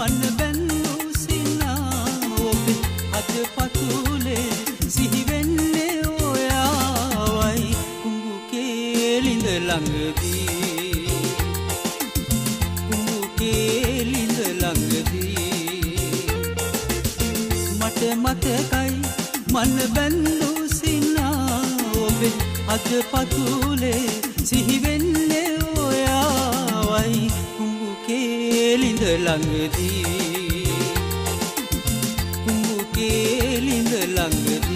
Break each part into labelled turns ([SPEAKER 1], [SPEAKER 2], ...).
[SPEAKER 1] මන බැන්නු සිනා ඔබේ අද පතුලේ සිහි වෙන්නේ ඔයාවයි කුඹු කේලිඳ ළඟදී කුඹු කේලිඳ ළඟදී මට මතකයි මන බැන්නු සිනා ඔබේ අද පතුලේ සිහි වෙන්නේ ඔයාවයි කුඹු කේලිඳ ළඟදී කුඹු කේලිඳ ළඟදී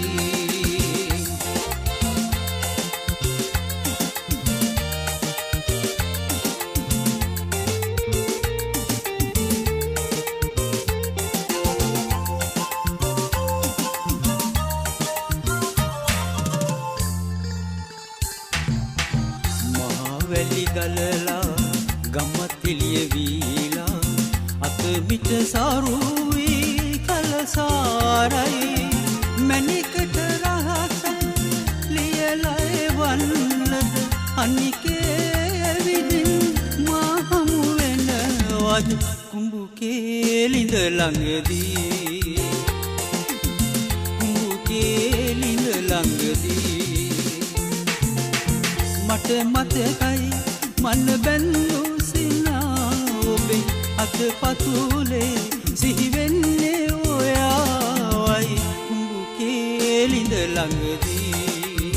[SPEAKER 1] මහවැලි ගලලා ගම්මත්ලිය වීලා අත මිට සරුවී කලසාරයි මැණිකට රහස ලියලා එවන්නද අනිකේ ඇවිදින් මා හමු වෙනවද කුඹු කේලිඳ ළඟදී කුඹු කේලිඳ ළඟදී මට මතකයි මන බැන්නු සිනා ඔබේ අද පතුලේ සිහි වෙන්නේ ඔයාවයි කුඹු කේලිඳ ළඟදී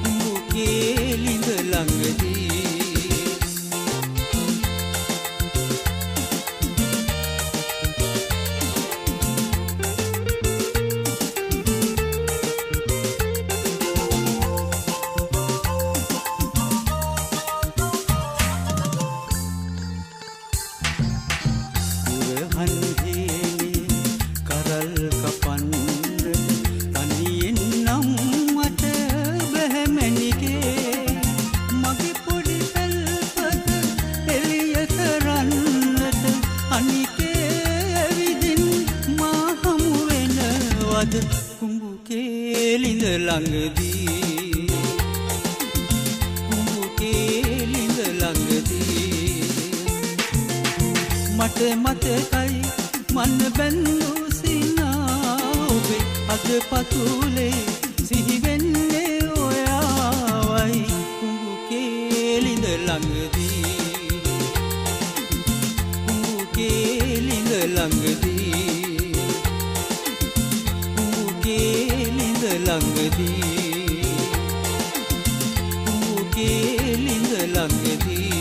[SPEAKER 1] කුඹු කේලිඳ ළඟදී කුඹු කේලිඳ ළඟදී කුඹු කේලිඳ ළඟදී මට මතකයි මන බැන්නු සිනා ඔබේ අද පතුලේ සිහි වෙන්නේ ඔයාවයි කුඹු කේලිඳ ළඟදී කුඹු කේලිඳ ළඟදී කේලිඳ ළඟදී කුඹු කේලිඳ ළඟදී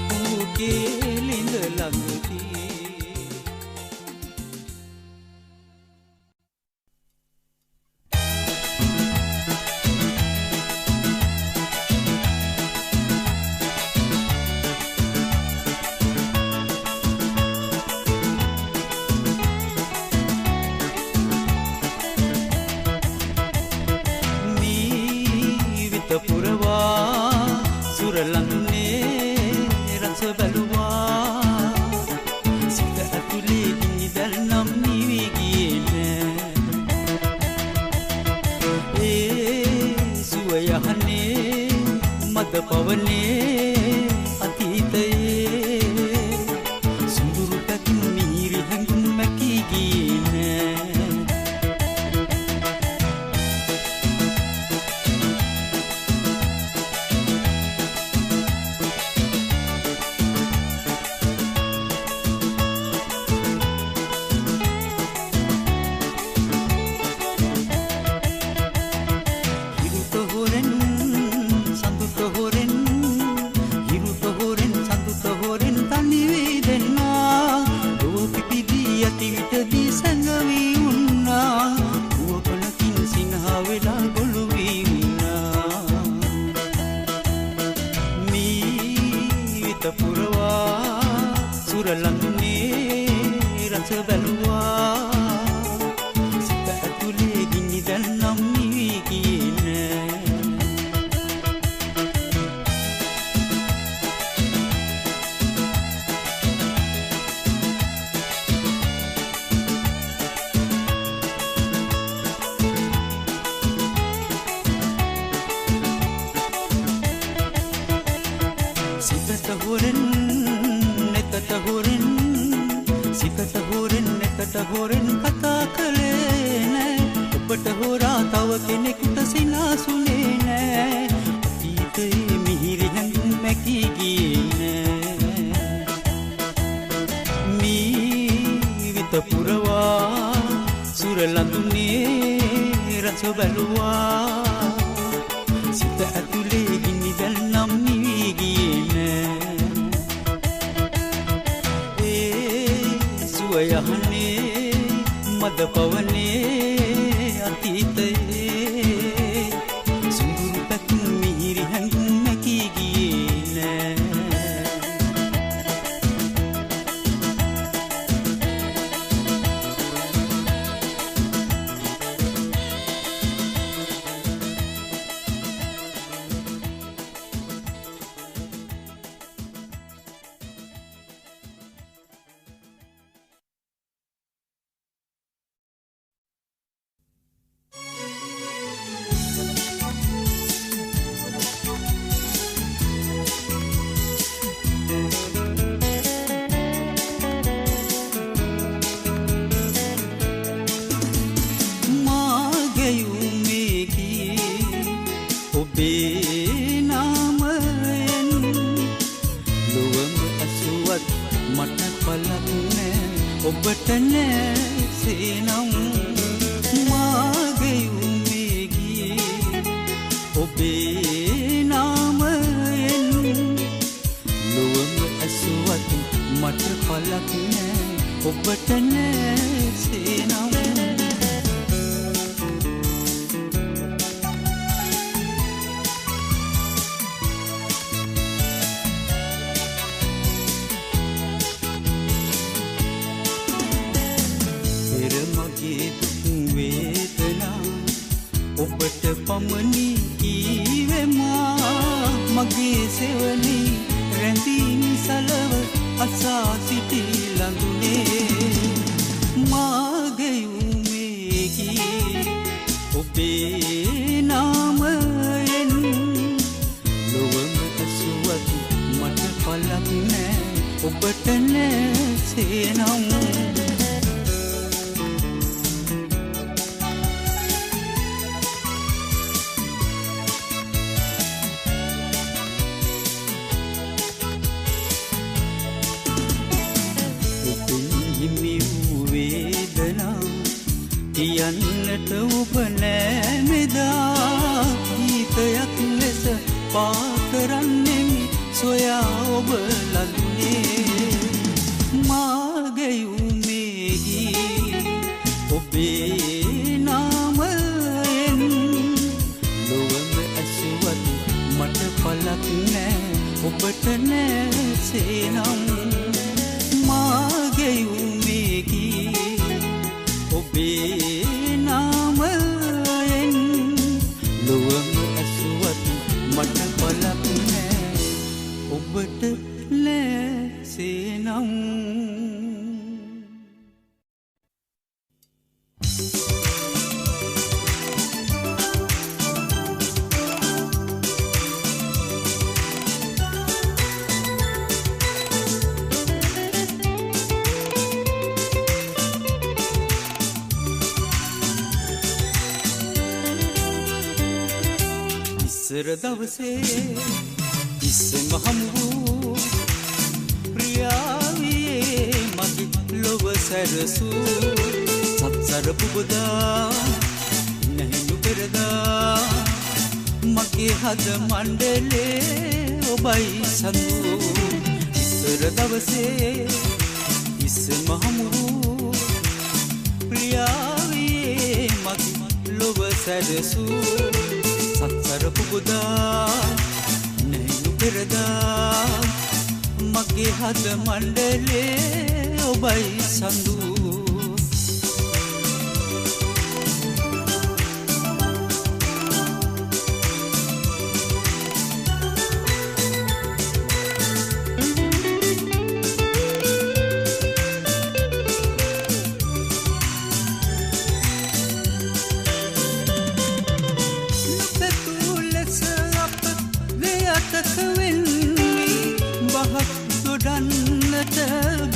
[SPEAKER 1] කුඹු කේලිඳ ළඟදී පවනේ අතීතයේ සුඳුරු පැතුම් මිහිරි හැඟුම් මැකී ගියේ හිරුත හොරෙන් සඳුත හොරෙන් හොරෙන් කතා කළේ නෑ ඔබට හොරා තව කෙනෙකුට සිනාසුනේ නෑ අතීතයේ මිහිරි හැඟුම් මැකී ගියේ නෑ මීවිත පුරවා සුරලඳුනේ රස බැලුවා සිත ඇතුලේ ගිනි දැල් නම් නිවී ගියේ නෑ සුව යහනේ මද පවනේ අතීතයේ සුඳුරු පැතුම් මිහිරි හැඟුම් මැකී ගියේ කියන්නට ඔබ නෑ මෙදා ගීතයක් ලෙස පා කරන්නෙමි සොයා ඔබ ලඟුනේ මාගේ උමේහි ඔබේ නාමයෙන් ලොවම ඇසුවත් මට පලක් නෑ ඔබට නෑසේනම් මාගේ උමේහි ඔබේ නාමයෙන් ලොවම ඇසුවත් මට පලක් නෑ ඔබට නෑසේනම් ඉස්සර දවසේ ඉස්සෙම හමු ප්‍රියාවියේ මගේ ලොව සැරසූ සත්සර පුබුදා නැහිනු පෙරදා මගේ හද මණ්ඩලේ ඔබයි සඳු ඉස්සර දවසේ ඉස්සෙම හමු ප්‍රියාවියේ මගේ ලොව සැරසූ සත්සර පුබුදා නැහිනු පෙරදා මගේ හද මණ්ඩලේ ඔබයි සඳු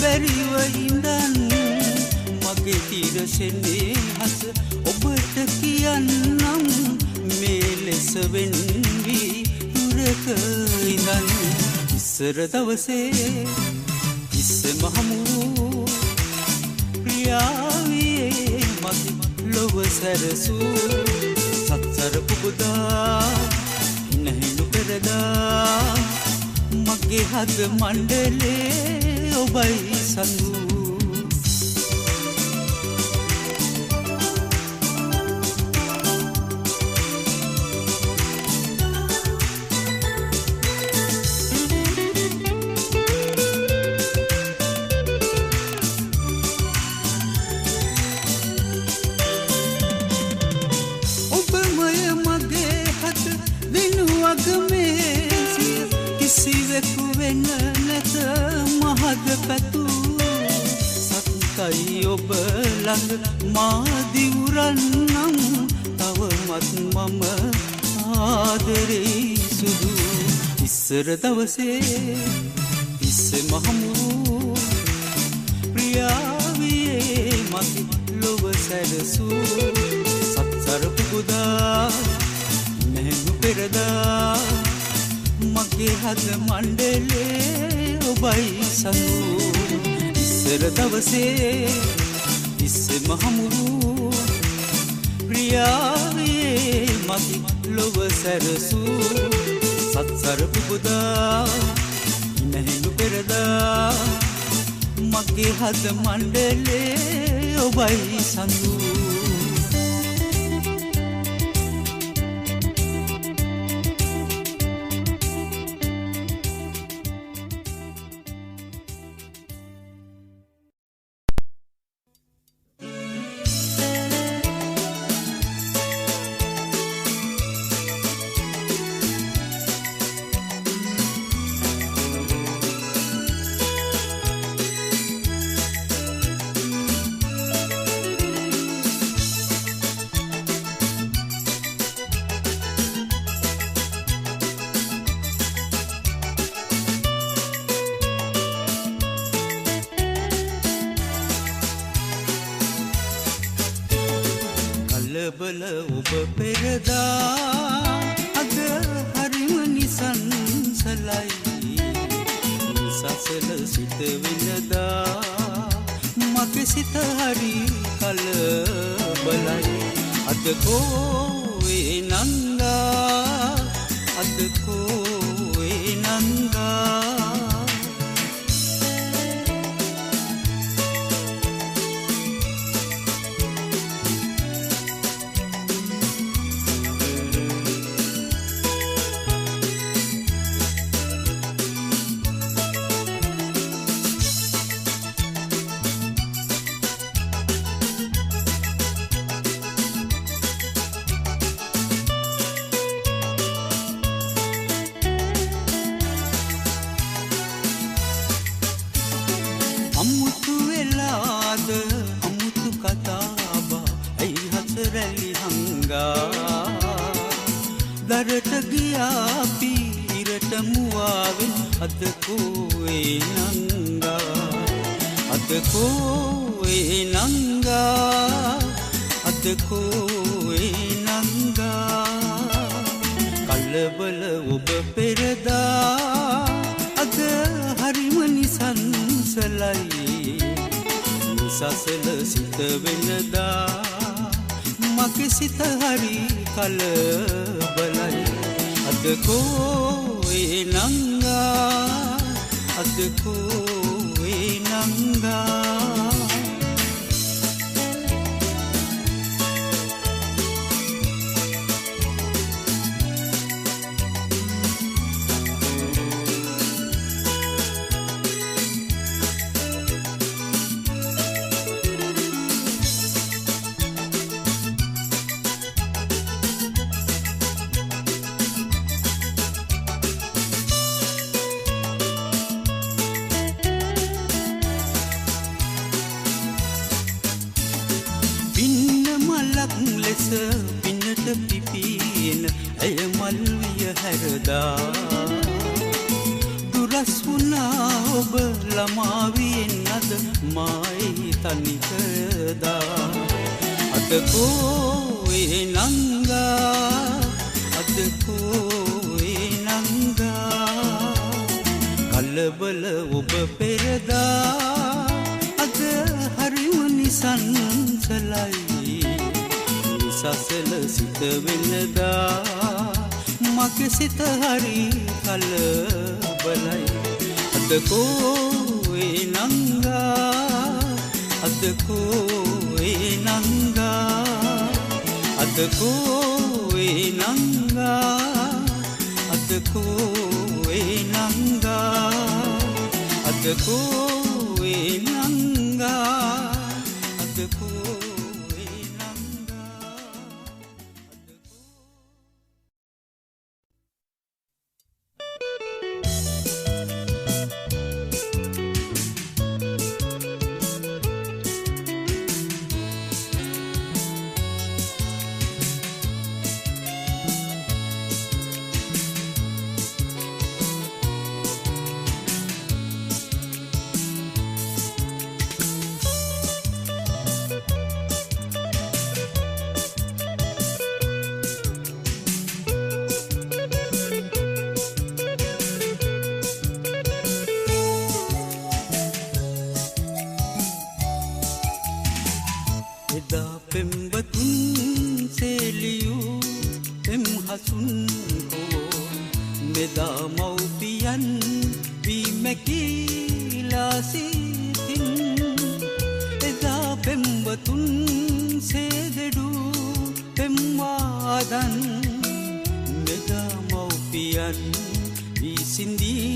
[SPEAKER 1] බැරිව ඉඳන් මගේ නිරසෙන්නේ හස ඔබට කියන්නම් මේ ලෙස වෙන් වී දුරක ඉඳන් ඉස්සර දවසේ ඉස්සෙම හමු ප්‍රියාවියේ මගේ ලොව සැරසූ සත්සර පුබුදා ඉනහිනු පෙරදා මගේ හද මණ්ඩලේ ඔබයි සඳු කිසිවෙකු වෙන්න නැත මහද පැතු සත්කයි ඔබ ළඟ මා දිවුරන්නම් තවමත් මම ආදරේ සුදු ඉස්සර දවසේ ඉස්සෙම හමු ප්‍රියාවියේ මගේ ලොව සැරසූ සත්සර පුබුදා නැහු පෙරදා මගේ හද මණ්ඩලේ ඔබයි සඳු ඉස්සර දවසේ ඉස්සෙම හමුරු ප්‍රියාවේ මගේ ලොව සැරසූ සත්සර පුබුදා නැහිනු පෙරදා මගේ හද මණ්ඩලේ ඔබයි සඳු බල ඔබ පෙරදා අද හරිම නිසංසලයි සසල සිත වෙනදා මගේ සිත හරි කලබලයි අද කෝේ නංගා අද කෝේ නංගා අමුතු වෙලාද අමුතු කතාබා ඇයි හතරැලි හංගා දරට ගියා පීරට මුවාවෙන් අද කෝේ නංගා අද කෝේ නංගා අද කෝේ නංගා කලබල ඔබ පෙරදා අද හරිම නිසංසලයි නිසසල සිත වෙනදා මගේ සිත හරි කලබලයි අද කෝේ නංගා අද කෝේ නංගා ලෙස පින්නට පිපින ඇය මල් විය හැරදා දුරස් වුණා ඔබ ළමාවියෙන් අද මායි තනිකරදා අද කෝයේ නංගා අද කෝයේ නංගා කලබල ඔබ පෙරදා අද හරිම නිසංසලයි නිසසල සිත වෙනදා මගේ සිත හරි කලබලයි අද කෝයේ නංගා අද කෝයේ නංගා අද කෝයේ නංගා අද කෝයේ නංගා අද කෝයේ නංගා අද කෝයේ නංගා
[SPEAKER 2] සිඳීලා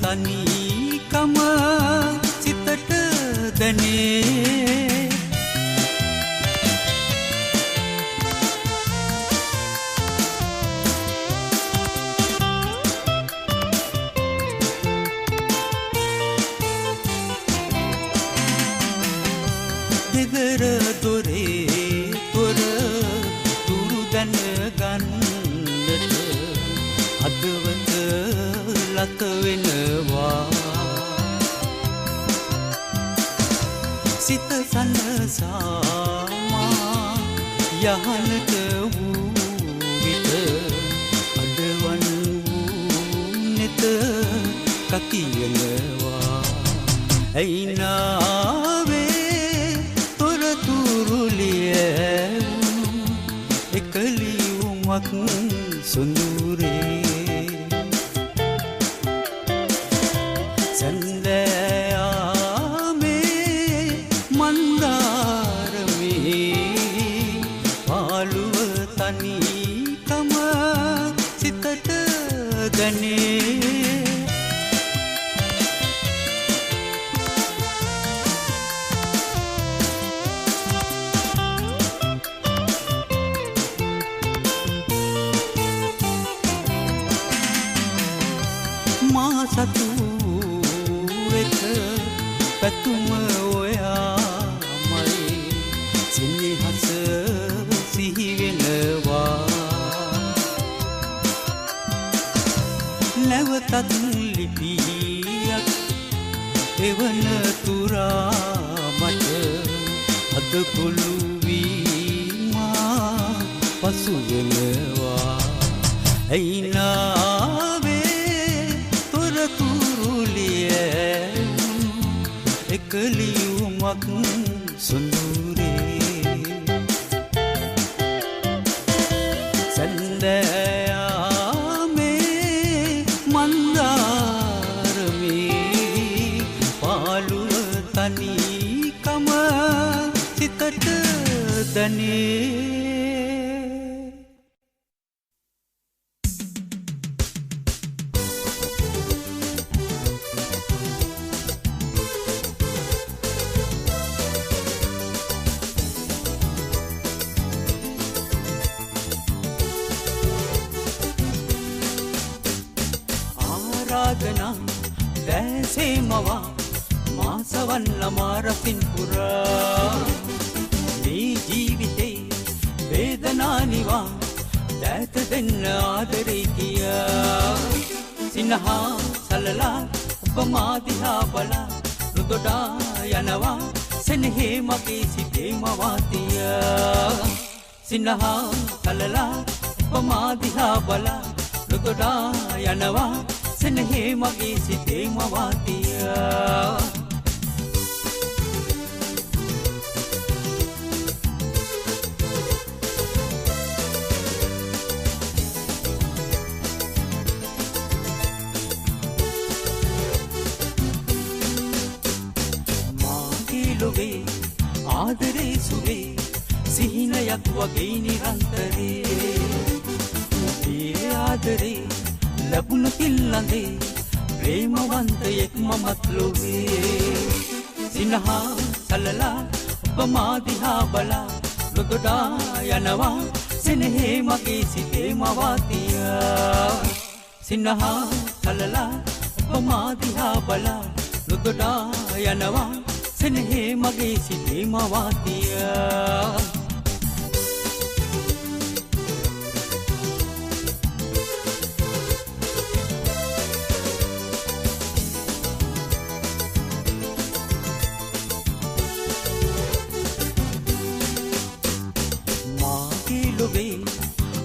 [SPEAKER 1] තනිකම සිතට දැනේ දෙදර දොරේ තොර තුරු දැන ගන්නට අදවත ලත වෙනවා සිත සනසාමා යහනට වූ විට අඩවන් වූ නෙත කකියනවා ඇයිනාවේ තොරතුරුලිය එකලියුමක් සොඳුරේ මා සතු එක පැතුම ඔයාමයි සිනහස සිහි වෙනවා නැවතත් ලිපියක් එවන තුරා මට අද කොළු වීමා පසු වෙනවා ඇයිනාවේ තොරතුරුලිය එකලියුමක් සොඳුරේ සැන්දෑයාමේ මන්දාරමේ පාළුව තනිකම සිතට දැනේ ආරාධනා දැසේ මවා මාසවන්න මාරසින් පුරා මේ ජීවිතේ වේදනා නිවා දැත දෙන්න ආදරේ කියා සිනහා සලලා ඔබ මා දිහා බලා රුදොඩා යනවා සෙනෙහේ මගේ සිතේ මවාතියා සිනහා සලලා ඔබ මා දිහා බලා රුදොඩා යනවා සෙනෙහේ මගේ සිතේ මවාතියා මාගේ ලොවේ ආදරේ සුවේ සිහිනයක් වගේ නිරන්තරේ ඒ ආදරේ ලැබුණු තිල්ලඳේ ප්‍රේමවන්තයෙක් මමත් ලොවේ සිනහා සලලා ඔබ මා දිහා බලා රුදොඩා යනවා සෙනෙහේ මගේ සිතේ මවාතියා සිනහා සලලා ඔබ මා දිහා බලා රුදොඩා යනවා සෙනෙහේ මගේ සිතේ මවාතියා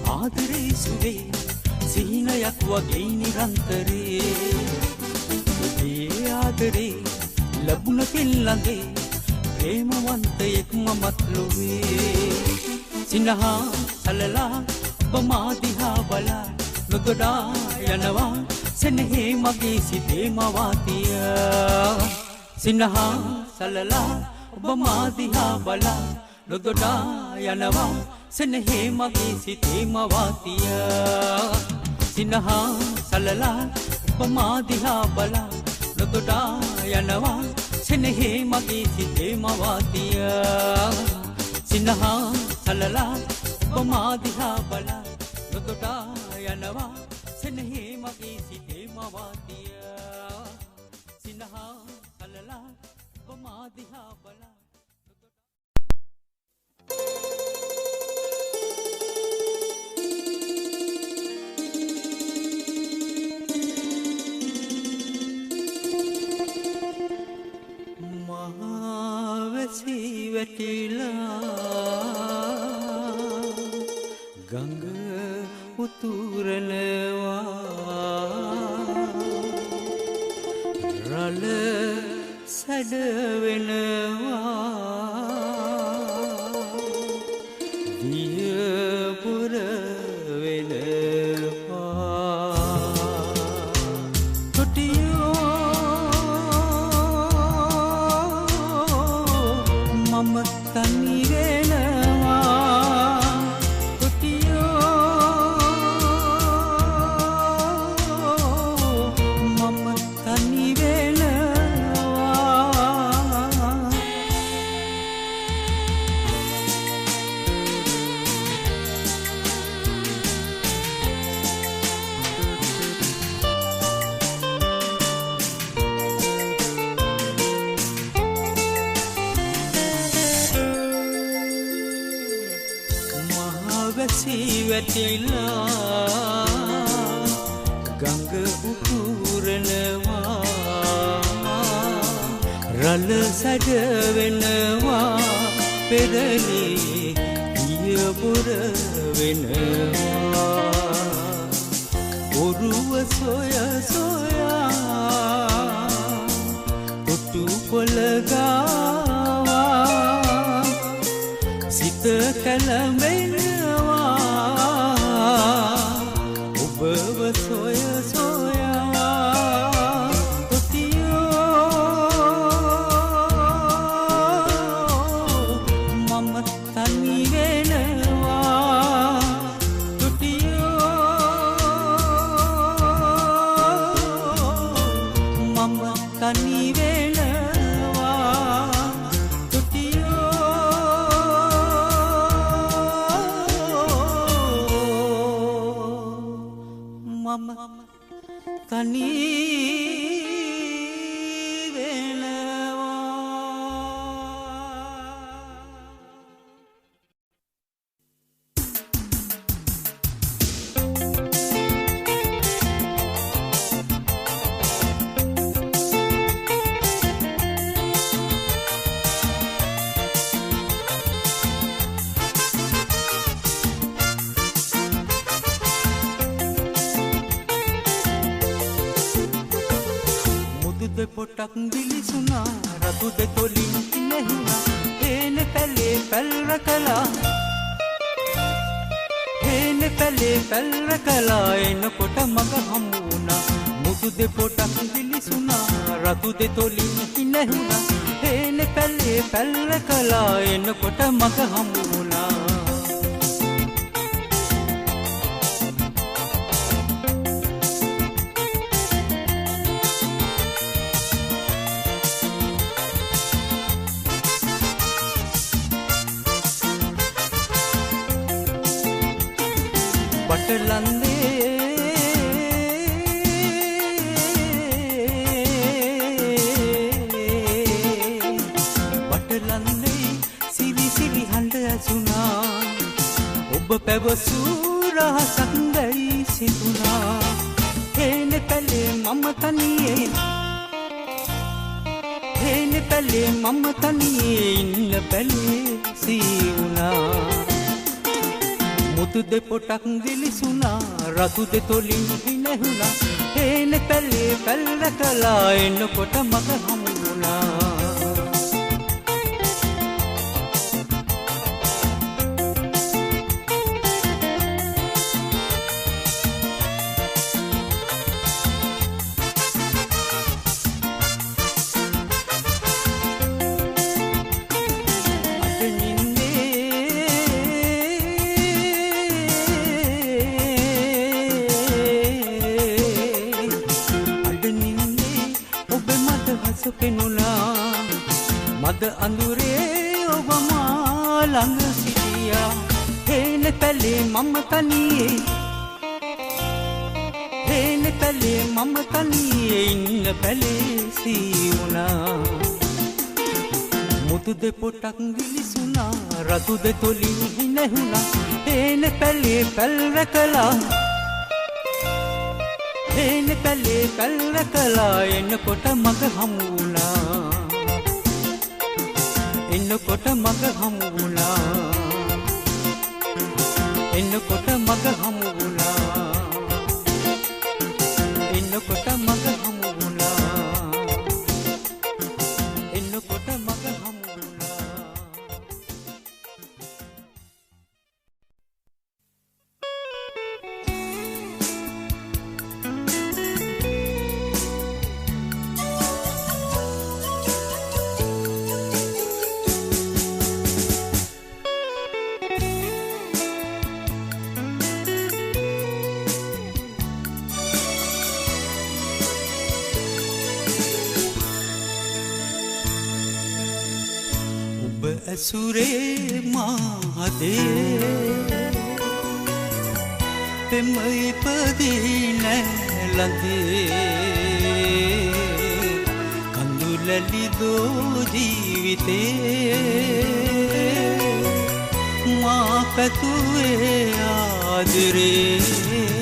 [SPEAKER 1] ආදරේ සුවේ සිහිනයක් වගේ නිරන්තරේ ඒ ආදරේ ලැබුණ තිල්ලඳේ ප්‍රේමවන්තයෙක් මමත් ලොවේ සිනහා සලලා ඔබ මා දිහා බලා නුගොඩා යනවා සෙනෙහේ මගේ සිතේ මවාතියා සිනහා සලලා ඔබ මා දිහා බලා නුගොඩා යනවා සෙනෙහේ මගේ සිතේ මවාතියා සිනහා සලලා ඔබ මා දිහා බලා නොතොටා යනවා සෙනෙහේ මගේ සිතේ මවාතියා සිනහා සලලා ඔබ මා දිහා බලා නොතොටා යනවා සෙනෙහේ මගේ සිතේ මවාතියා සිනහා සලලා ඔබ මා දිහා බලා මහවැසි වැටිලා ගඟ උතුරනවා රළ සැඩ වෙනවා වියපුර වෙනවා තොටියෝ මම තනි වෙනවා තොටියෝ මම තනි වැසි වැටිලා ගඟ උතුරනවා රළ සැඩ වෙනවා පෙරලි පියපුර වෙනවා ඔරුව සොය සොයා කොටු පොළ ගාවා සිත කැළඹෙනවා ඔබව සොය සොයා තොටියෝ මම තනි වෙනවා තොටියෝ මම තනි වෙනවා මම තනි වෙනවා පොටක් දිලිසුනා රතු දෙතොලින් නැහුණා හේන පැලේ පැල්රකලා හේන පැලේ පැල්රකලා එනකොට මග හමුුණා මුදු දෙපොටක් දිලිසුනා රතු දෙතොලින් නැහුණා හේන පැලේ පැල්රකලා එනකොට මග හමුුණා බටලන්දේ සිරි සිරි හඬ ඇසුණා ඔබ පැවසූ රහසක් දැයි සිතුණා හේන පැලේ මම තනියේ හේන පැලේ මම තනියේ ඉන්න පැලේ සීවුණා මුතු දෙපොටක් දිලිසුණා රතු දෙතොලින් නැහුණා හේන පැලේ පැල්රකලා එනකොට මග හමුුණා ඔබ මද අඳුරේ ඔබ මා ළඟ සිටියා හේන පැලේ මම තනියේ හේන පැලේ මම තනියේ ඉන්න පැලේ සීවුණා මුතු දෙපොටක් විලිසුණා රතු දෙතොලින් හිනහුණා හේන පැලේ පැල් රැකලා හේන පැලේ පැල් රැකලා එන්නකොට මග හමු වුණා එන්නකොට මග හමු වුණා එන්නකොට මග හමු වුණා එන්නකොට මග හමු වුණා එන්නකොට මග හමු වුණා ඇසුරේ මාදේ පෙම ඉපදී නැලඳේ කඳුලැලි දෝ ජීවිතේ මා පැතුවේ ආදරේ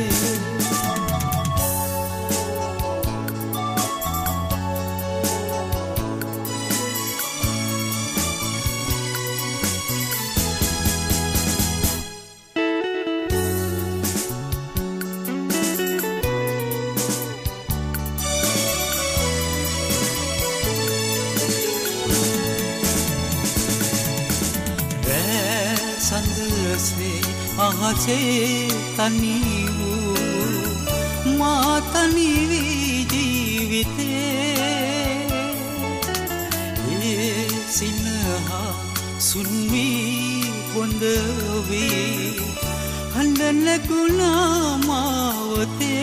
[SPEAKER 1] අහසේ තනි වූ මා තනි වී ජීවිතේ ඒ සිනහා සුන්වී බොඳ වී හඬ නැගුණා මාවතේ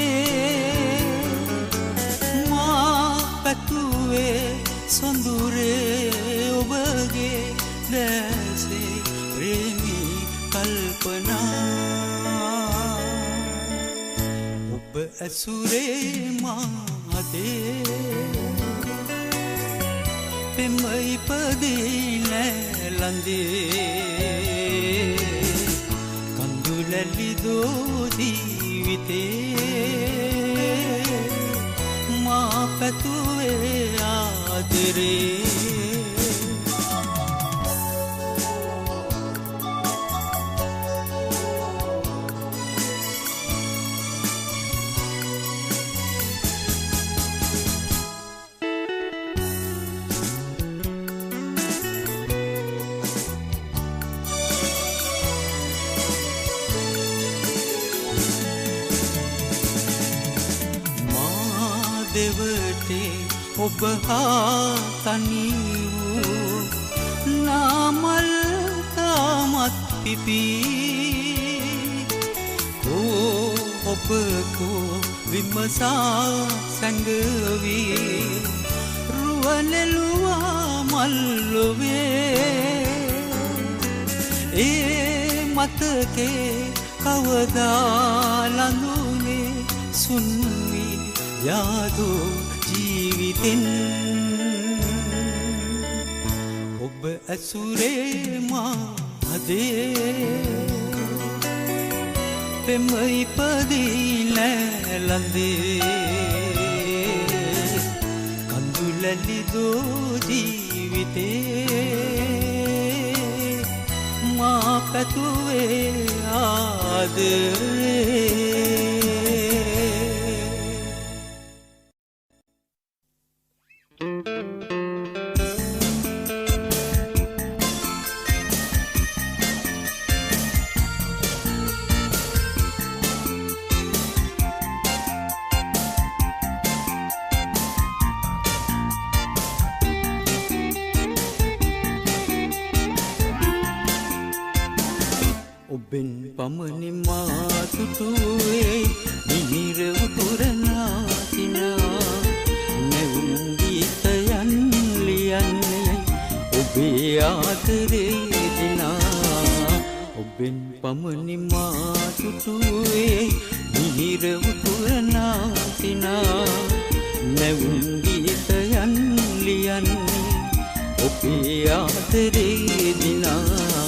[SPEAKER 1] මා පැතුවේ සොඳුරේ ඔබගේ දැසේ ප්‍රේමී කල්පනා ඔබ ඇසුරේ මාදේ පෙම ඉපදී නැලඳේ කඳුලැලි දෝ ජීවිතේ මා පැතුවේ ආදරේ දෙවටේ ඔබ හා තනි වූ නාමල් තාමත් පිපී ඔබ කෝ විමසා සැඟවී රුවනෙළුවා මල්ලොවේ ඒ මතකේ කවදා ලඳුනේ සුන්වී යාදෝ ජීවිතෙන් ඔබ ඇසුරේ මාදේ පෙම ඉපදී නැලඳේ කඳුලැලි දෝ ජීවිතේ මා පැතුවේ ආදරේ ඔබෙන් පමණි මා තුටුවේ මිහිර උතුරනාසිනා නැවුම් ගීතයන් ලියන්නේ පමණි මා තුටුවේ මිහිර උතුරනා සිනා නැවුම් ගීතයන් ලියන්නේ ඔබේ ආදරේ දිනා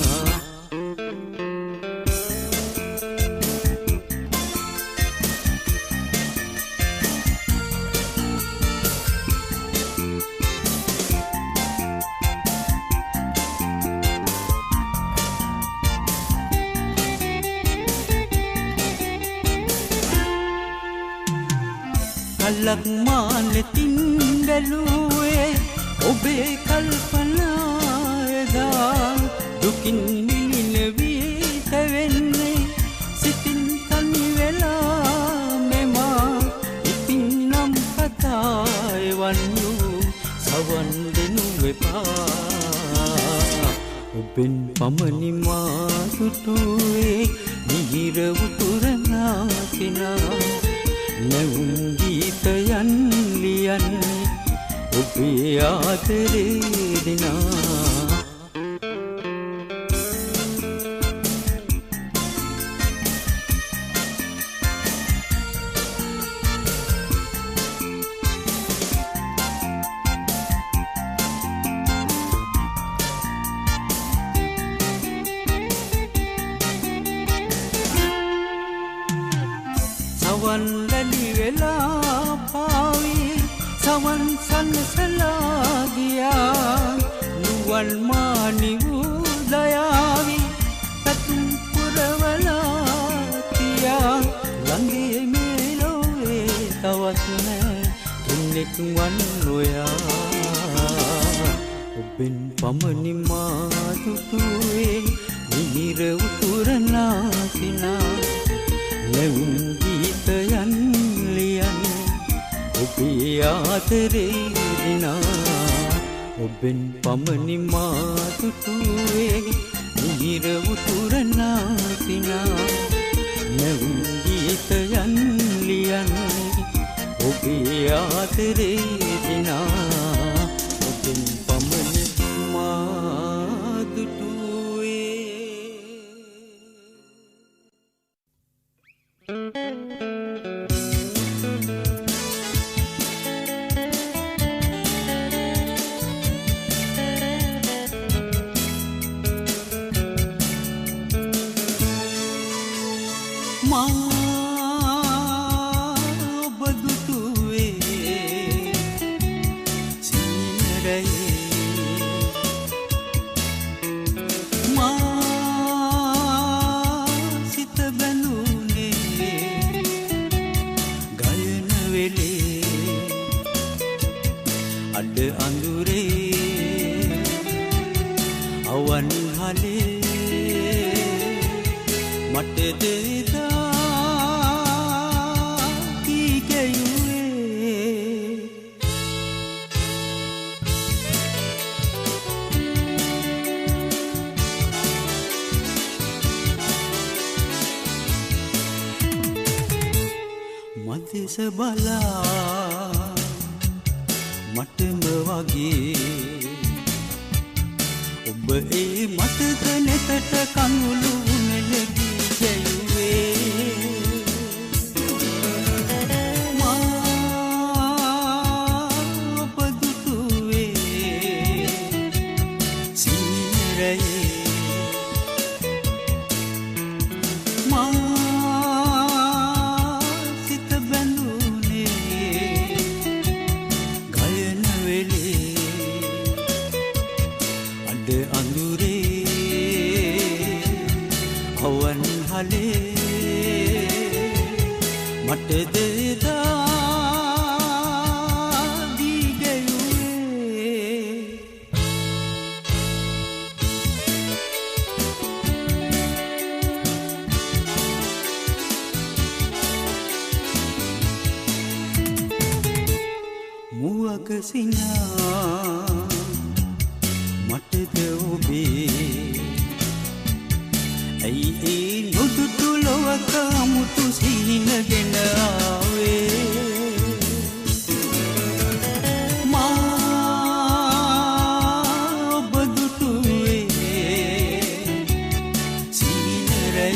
[SPEAKER 1] කලක් මාලෙතින් බැලුවේ ඔබේ කල්පනායදා දුකින් නිලවී තැවෙන්නේ සිතින් තනි වෙලා මෙමා ඉතින් නම් කතාය වන්නු සවන් දෙනු එපා ඔබෙන් පමණි මා තුටුවේ මිහිර උතුරනා සිනා නැවුම් ගීතයන් ලියන්නේ ඔබේ ආදරේ දිනා සවන් ලැලි වෙලා පාවි සවන් සන්නසලා ගියා නුවන් මානි වූ දයාවි පැතුම් පුරවලා තියා ළඟේ මේ ලෝවේ තවත් නෑ කෙනෙක් වන් නොයා ඔබෙන් පමණි මා තුටුවේ මිහිර උතුරනා සිනා නැවුම් ගීතයන් ලියන්නේ ඔබේ ආදරේ දිනා ඔබෙන් පමණි මා තුටුවේ මිහිර උතුරනා සිනා නැවුම් ගීතයන් ලියන්නේ ඔබේ ආදරේ දිනා ඔබෙන් පමණි මා තුටුවේ අඩ අඳුරේ අවන් හලේ මට දෙදා කීකයුවේ මදෙස බලා මටම වගේ ඔබ ඒ මතක නෙතට කඳුළු නෙලගී ජයුවේ මා ඔබ දුටුවේ සිහිනරයේ මා සිත බැඳුනේ ගයන වෙලේ අඩ අඳුරේ අවන් හලේ මට දෙදා දී ගයුවේ මුවක සිනා මටද ඔබේ ඇයි ඒ නොදුටු ලොවක අමුතු සිහිනගෙන ආවේ මා ඔබ දුටුවේ සිහිනරයේ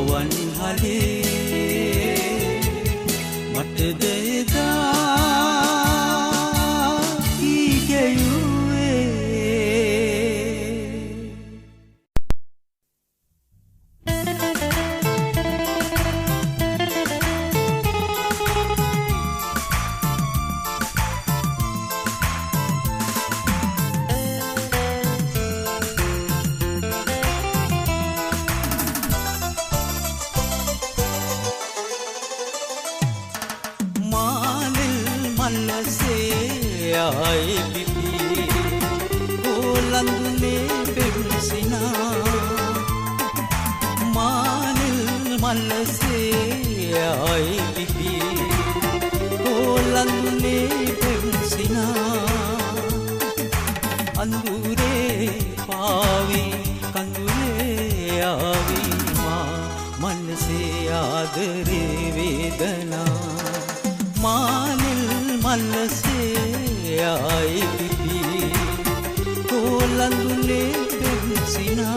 [SPEAKER 1] පවන් හලේ මට දෙදා ඊගෙයුවේ आई पिपी कोलंदुने बेमसिना मानिल मल से आई पिपी कोलंदुने बेमसिना अंदूरे पावी कंदुले आवी माँ मन से आदरे वेदना मानिल मल से आई पिपी कोलंदुले बेमसिना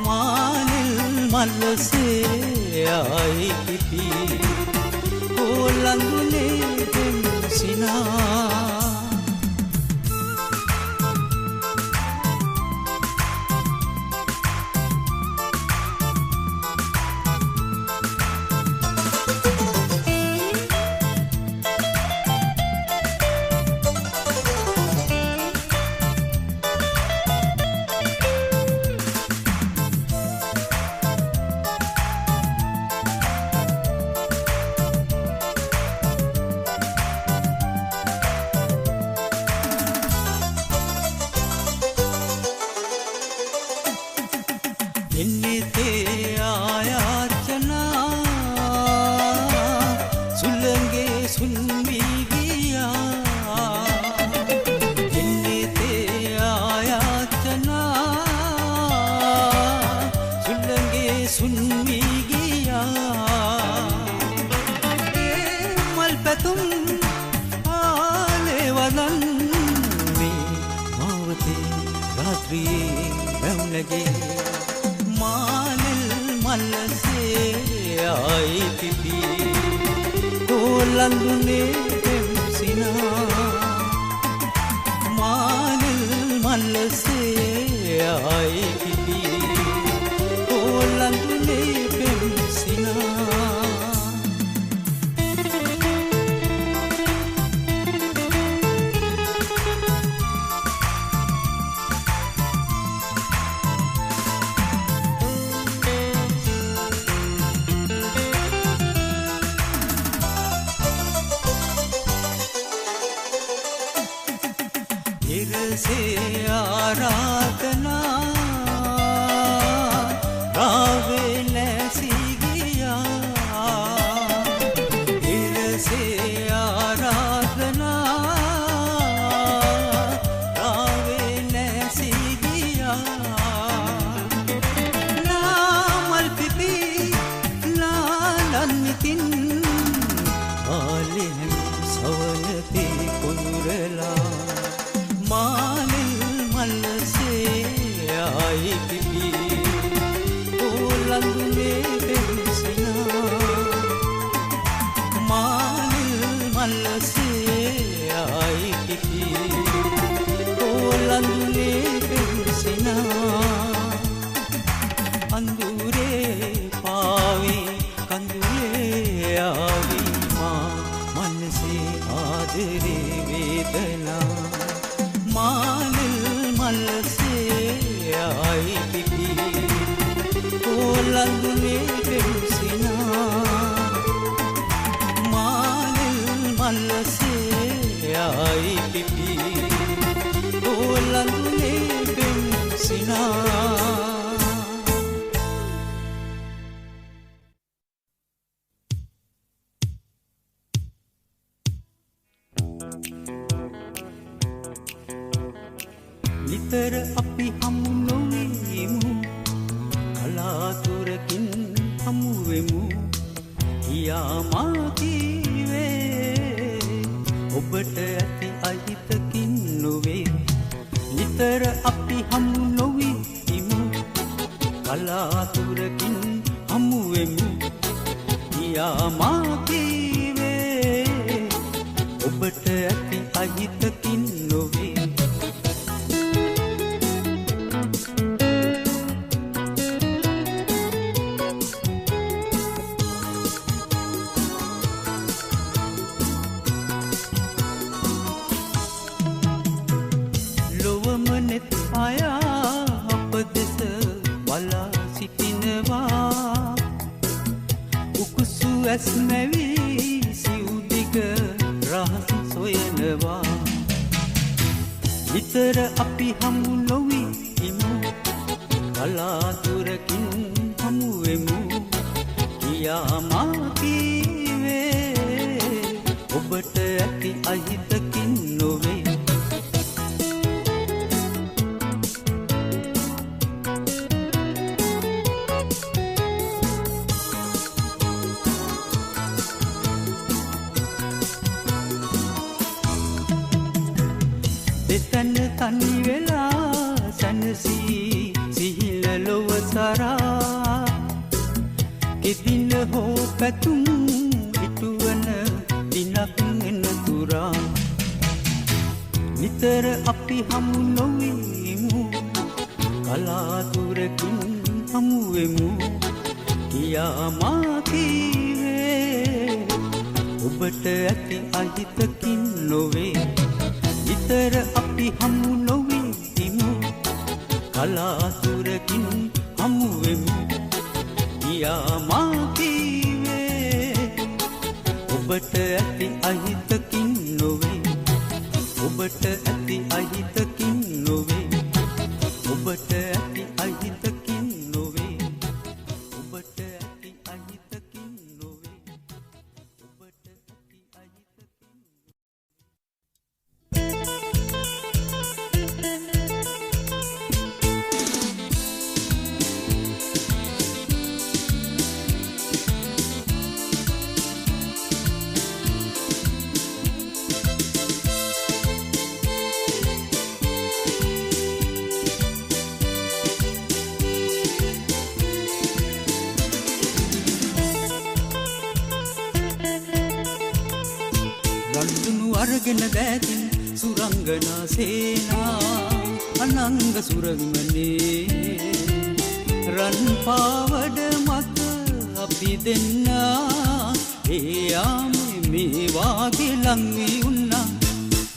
[SPEAKER 1] मानिल मल से आई पिपी कोलंदुले बेमसिना कोलंदुने बेमसिना मानिल मल से आई पिपी कोलंदुने बेमसिना से आराधना रावे नैसी गिया फिर से आराधना रावे नैसी गिया नामल पिपी लालनितिन आलिहन सवनती कुंरला मानिल मल से आई पिपी कोलंदुने बेमसिना मानिल मल से आई पिपी कोलंदुने बेमसिना अंदूरे पावी कंदुले आवी माँ मन से आदरे वेदना मानिल मल से आई पिपी कोलंदुने बेमसिना मानिल मल से आई पिपी कोलंदुने बेमसिना නිතර අපි හමු නොවීමු කලාතුරකින් හමුවෙමු කියා මා කීවේ ඔබට ඇති අහිතකින් නොවේ නිතර අපි හමු නොවීමු කලාතුරකින් කියා මා කීවේ ඔබට ඇති අහිතකින් නොවේ. ලොවම නෙත් අයා අප දෙස බලා සිටිනවා. උකුසු ඇස් නැවී සිව්දිග රහස් සොයනවා. විතර අපි හමු නොවී ඉමු කලාතුරකින් හමුවෙමු කියා මා කීවේ ඔබට ඇති අහිතකින් නොවේ. දෙතන තනි වෙලා සැනසී සිහිල ලොව සරා කෙදින හෝ පැතුම් ඉටුවන දිනක් එන තුරා නිතර අපි හමු නොවෙමු කලාතුරකින් හමුවෙමු කියා මා කීවේ ඔබට ඇති අහිතකින් නොවේ. විතර අපි හමු නොවෙමු කලාතුරකින් හමුවෙමු කියා මා කීවේ ඔබට ඇති අහිතකින් නොවේ. ඔබට ඇති අහිතකින් නොවේ. ඔබට ඇති අහිතකින් නොවේ. ඔබට ඇති අහිතකින් නොවේ. ඔබට ඇති අහිතකින් රන්දුනු අරගෙන දැතින් සුරංගනා සේනා අනංග සුරවිමනේ රන් පාවඩ මත අපි දෙන්නා එයාමේ මේ වාගේ ලංවී උන්නා.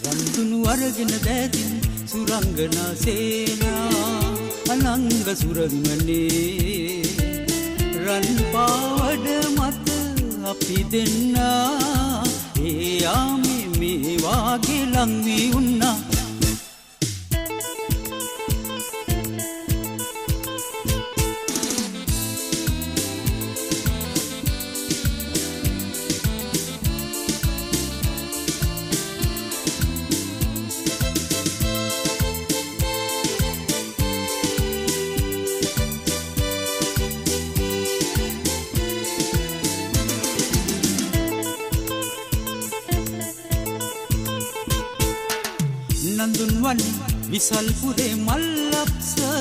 [SPEAKER 1] රන්දුනු අරගෙන දැතින් සුරංගනා සේනා අනංග සුරවිමනේ රන් පාවඩ මත අපි දෙන්නා එයාමේ මේ වාගේ ලංවී උන්නා. නන්දුන්වනි විසල්පුරේ මල්ලප්සරාවියෝ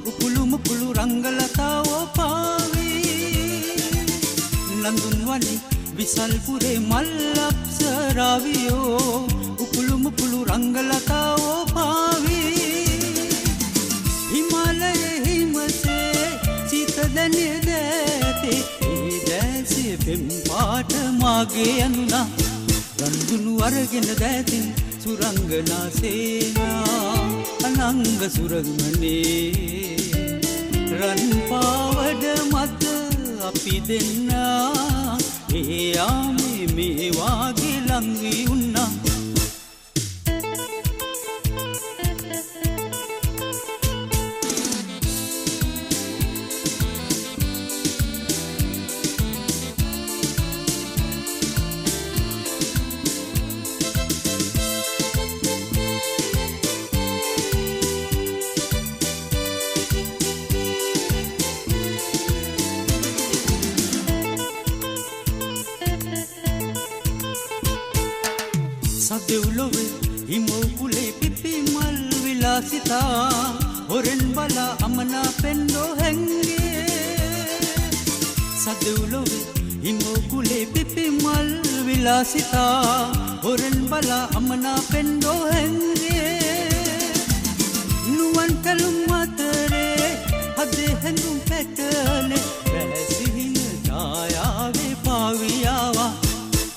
[SPEAKER 1] උකුළු මුකුළු රංගලතාවෝ පාවී. නන්දුන්වනි විසල්පුරේ මල්ලප්සරාවියෝ උකුළු මුකුළු රංගලතාවෝ පාවී. හිමාලයේ හිමසේ සිත දැනෙ දැතේ ඒ දැසේ පෙම් පාට මාගේ යනුනා. රන්දුනු අරගෙන දැතින් සුරංගනා සේනා අනංග සුරංගනේ රන් පාවඩ මත අපි දෙන්නා එයාමේ මේ වාගේ ලංවී උන්නා. සදෙව්ලොවේ හිමෝකුලේ පිපි මල් විලාසිතා හොරෙන් බලා අමනා පෙන්ඩෝ හැංගේ. සදෙව්ලොවේ හිමෝකුලේ පිපි මල් විලාසිතා හොරන් බලා අමනා පෙන්ඩෝ හැන්දේ නුවන් කැලුම් අතරේ හදේ හැඳුම් පැටලේ වැසිහින ඡායාවේ පාවියාවා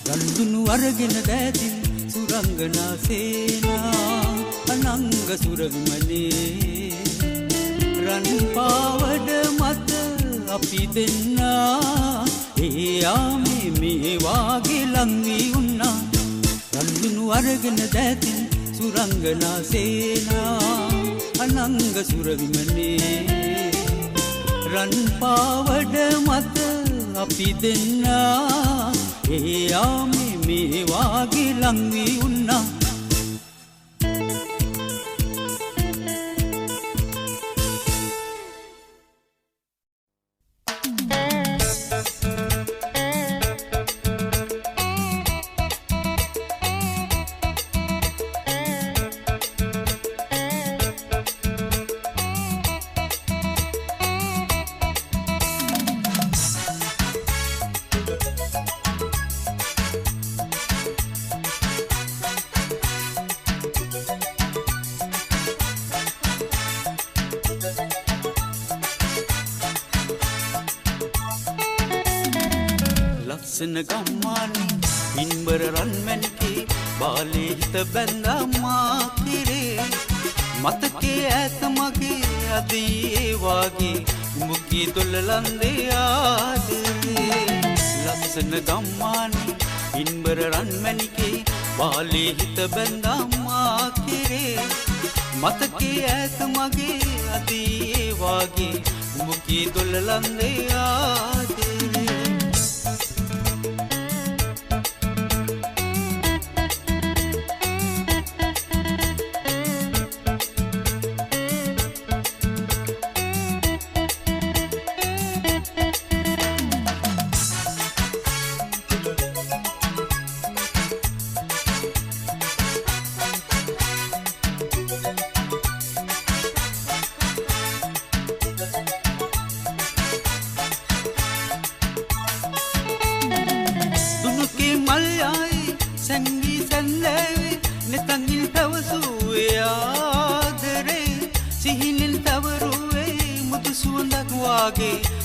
[SPEAKER 1] ගල්දුනු අරගෙන දැතින් සුරංගනා සේනා අනංග සුරවිමනේ රන් පාවඩ මත අපි දෙන්නා ඒ ආමේ මේ වාගේ ලංවී උන්නා ගල්දුනු අරගෙන දැතින් සුරංගනා සේනා අනංග සුරවිමනේ රන් පාවඩ මත අපි දෙන්නා ඒ ආමේ මේ වාගේ ලංවී උන්නා ලස්සන ගම්මානි පින්බර රන්මැණිකේ බාලේ හිත බැඳා මා කිරේ මතකේ ඈත මගේ අදී ඒ වාගේ මුකී දොල්ලන්දේ ආදරේ ලස්සන ගම්මානි පින්බර රන්මැණිකේ බාලේ හිත බැඳා මා කිරේ මතකේ ඈත මගේ අදී ඒ වාගේ මුකී දොල්ලන්දේ ආදරේ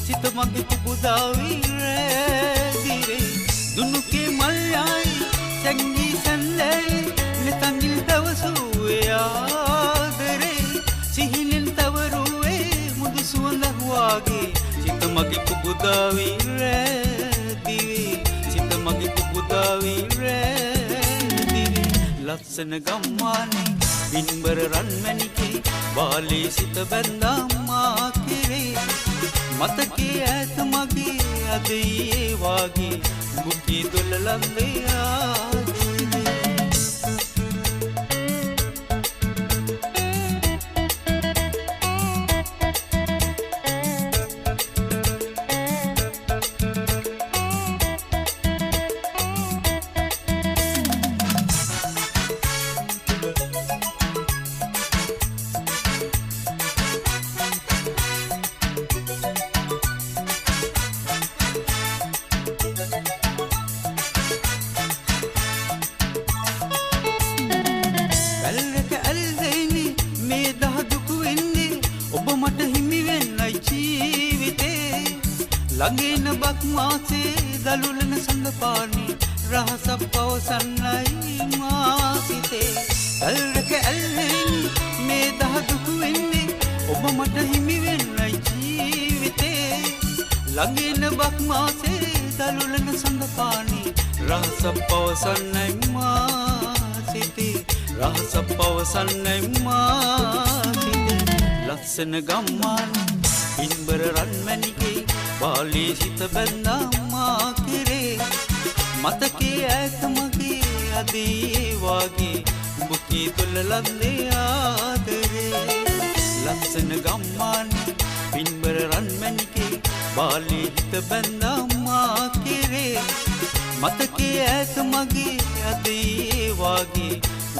[SPEAKER 1] සිත මගේ පුබුදාවි රැදිරේ දුනුකේ මල්යයි සංගී සැන්දේ නිතංගිල් දවසුවේ ආදරේ සිහිනෙන් තවරුවේ මුදු සුවඳක් වාගේ සිත මගේ පුබුදාවි රැදිරේ සිත මගේ පුබුදාවි රැදිරේ ලස්සන ගම්මානේ පින්බර රන්මැණිකේ බාලේ සිත බැඳා මා කිරේ මතකේ ඈත මගේ අදී ඒ වාගේ මුකී දොල්ලන්දේ ආදරේ ළඟින බක් මාසේ දලුලන සඳපානි රහසක් පවසන්නයි මා සිතේ ඇල්රක ඇල්ලෙන් මේ දහදුක වෙන්නේ ඔබ මට හිමි වෙන්නයි ජීවිතේ ළඟින බක් මාසේ දලුලන සඳපානි රහසක් පවසන්නයි මා සිතේ රහසක් පවසන්නයි මා සිතේ ලස්සන ගම්මාන පින්බර රන්මැණිකේ බාලේ සිත බැඳා මා කිරේ මතකේ ඈත මගේ අදී ඒ වාගේ මුකී දොල්ලන්දේ ආදරේ ලස්සන ගම්මානේ පින්බර රන්මැණිකේ බාලේ හිත බැඳා මා කිරේ මතකේ ඈත මගේ අදී ඒ වාගේ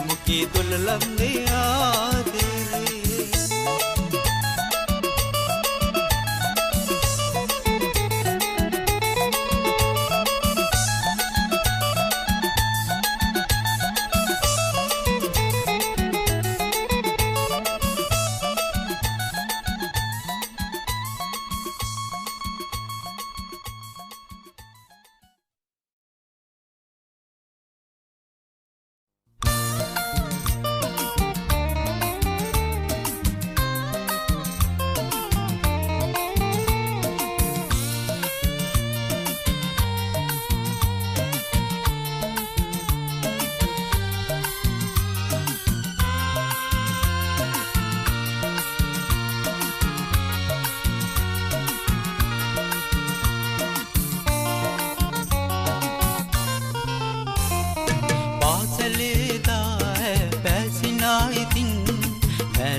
[SPEAKER 1] මුකී දොල්ලන්දේ ආදරේ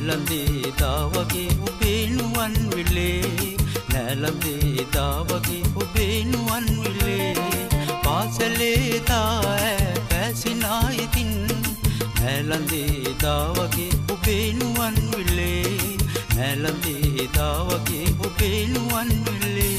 [SPEAKER 1] නැලඳේදා වගේ ඔබේ නුවන් විලේ නැලඳේදා වගේ ඔබේ නුවන් විලේ පාසලේ දා පැසිනා ඉතින් නැලඳේදා වගේ ඔබේ නුවන් විලේ නැලඳේදා වගේ ඔබේ නුවන් විලේ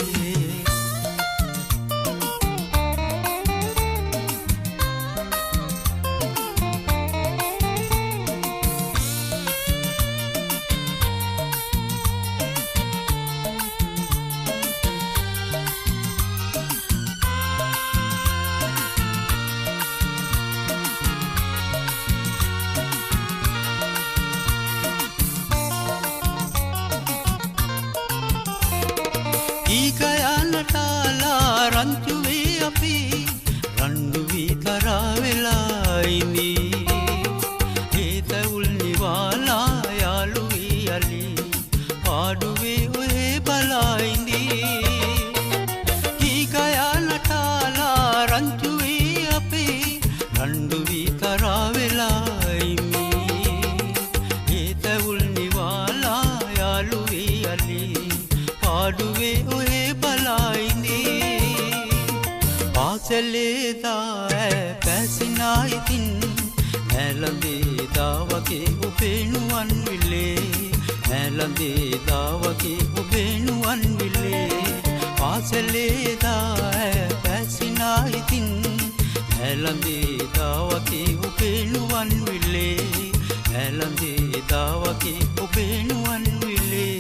[SPEAKER 1] ඊකයනටලා රංචුවේ අපි රණ්ඩුවී තරා වෙලා ඉන්නේ හේතවුල් නිවාලා යාළුවී යලි පාඩුවේ ඔහේ බලා ඉන්නේ ඊකයනටලා රංචුවේ අපි රණ්ඩුවී තරා වෙලා ඉන්නේ හේතවුල් නිවාලා යාළුවී යලි පාඩුවේ ඔහේ බලායිනේ පාසලේදා පැසිනා ඉතින් නැලඳේදා වගේ ඔබේ නුවන් විලේ නැලඳේදා වගේ ඔබේ නුවන් විලේ පාසලේදා පැසිනා ඉතින් නැලඳේදා වගේ ඔබේ නුවන් විලේ නැලඳේදා වගේ ඔබේ නුවන් විලේ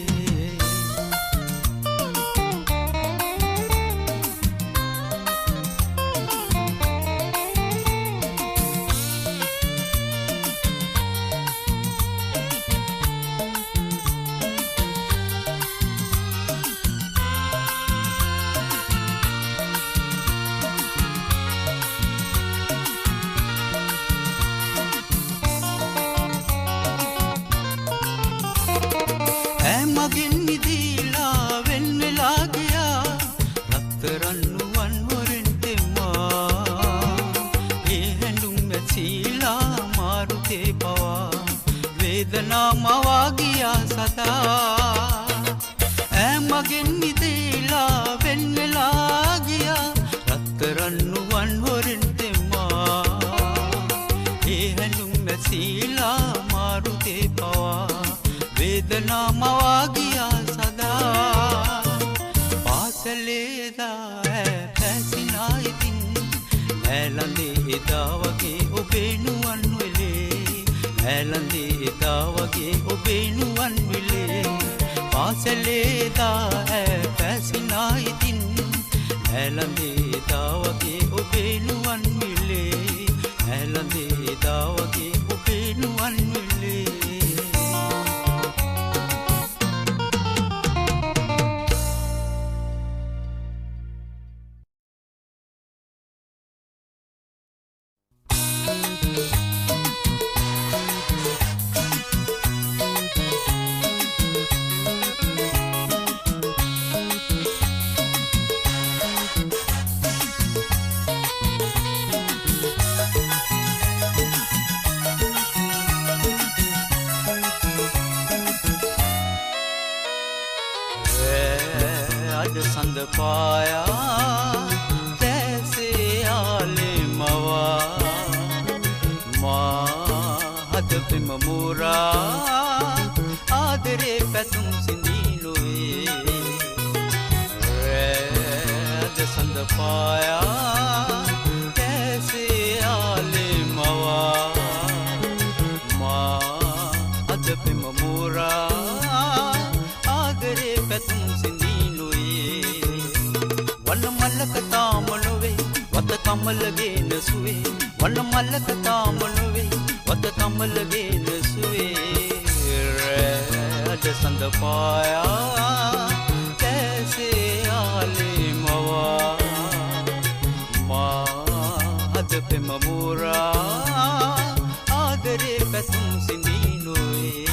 [SPEAKER 1] මගෙන් මිදීලා වෙන් වෙලා ගියා රත්තරන් නුවන් හොරෙන් දෙම්මා ඒ හැඬුම් ඇසීලා මාරුතේ පවා වේදනා මවා ගියා සදා මගෙන් මිදීලා වෙන් වෙලා ගියා රත්තරන් නුවන් හොරෙන් දෙම්මා ඒ හැඬුම් ඇසීලා මාරුතේ පවා වේදනා මවා ගියා සදා පාසලේදා පැසිනා ඉතින් නැලඳේදා වගේ ඔබේ නුවන් විලේ නැලඳේදා වගේ ඔබේ නුවන් විලේ පාසලේදා පැසිනා ඉතින් නැලඳේදා වගේ ඔබේ නුවන් විලේ නැලඳේදා වගේ ඔබේ නුවන් විලේ සඳ පායා තැසේ ආලේ මවා මා හදපෙම මුරා ආදරේ පැතුම් සිඳීලුවේ රැද සඳ පායා තැසේ ආලේ මවා මා හදපෙම මුරා ආදරේ පැතුම් වන්න මල්ලක තාම නොවේ වත කමලගේ නසුවේ වන්න මල්ලක තාම නොවේ වත කමලගේ නසුවේ රැද සඳ පායා තැසේ ආලේ මවා මා හදපෙම මුරා ආදරේ පැතුම් සිඳීනුවේ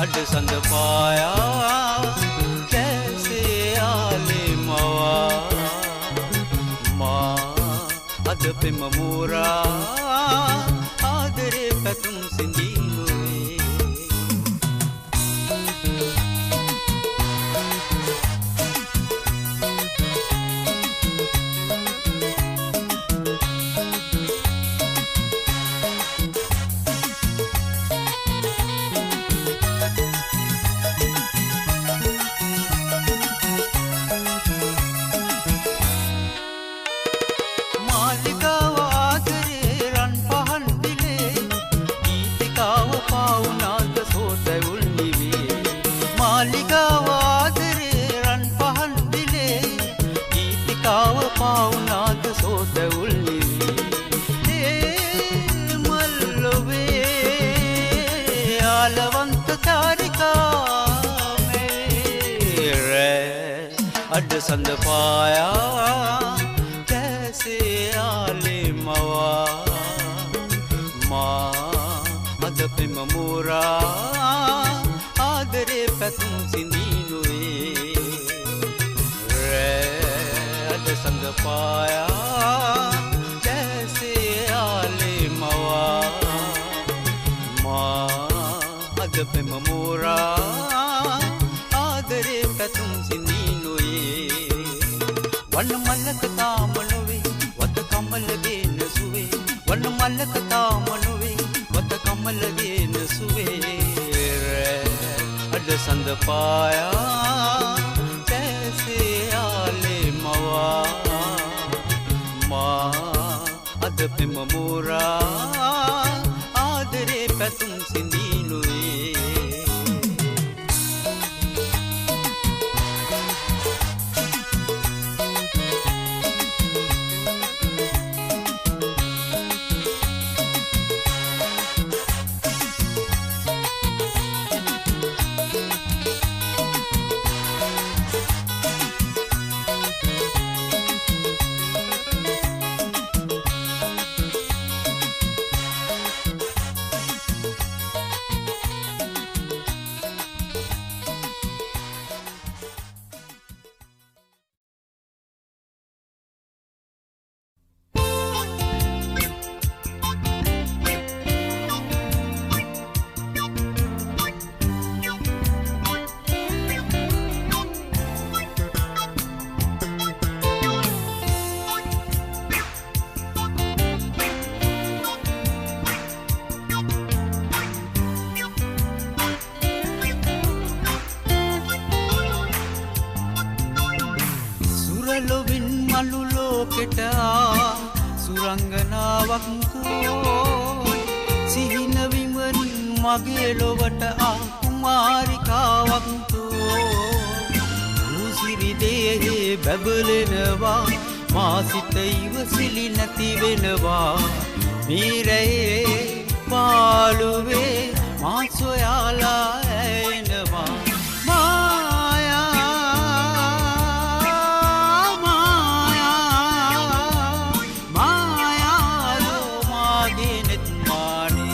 [SPEAKER 1] अड संग पाया कैसे आले मवा माँ अद पे ममोरा आदरे पतुम सिंधी अड संग पाया कैसे आले मवा माँ अद पे ममोरा आदरे पैतुम सिंधीनुए रे अड संग पाया कैसे आले मवा माँ अद पे ममोरा आदरे पैतुम सिंधी वन मलक तामनुवे वत कमल गे नसुवे वन मलक तामनुवे वत कमल गे नसुवे अड संग पाया कैसे आले मवा माँ अद पे ममोरा आदरे पैतुम सिंधीनुए මගේ ලොවට කුමාරිකාවක් තෝ උසිරි දේහේ බබලෙනවා මා සිත ඉවසිලි නැති වෙනවා මීරයේ පාළුවේ මා සොයාලා එනවා මායා මායා මායා ලෝ මාගේ නෙත්මානේ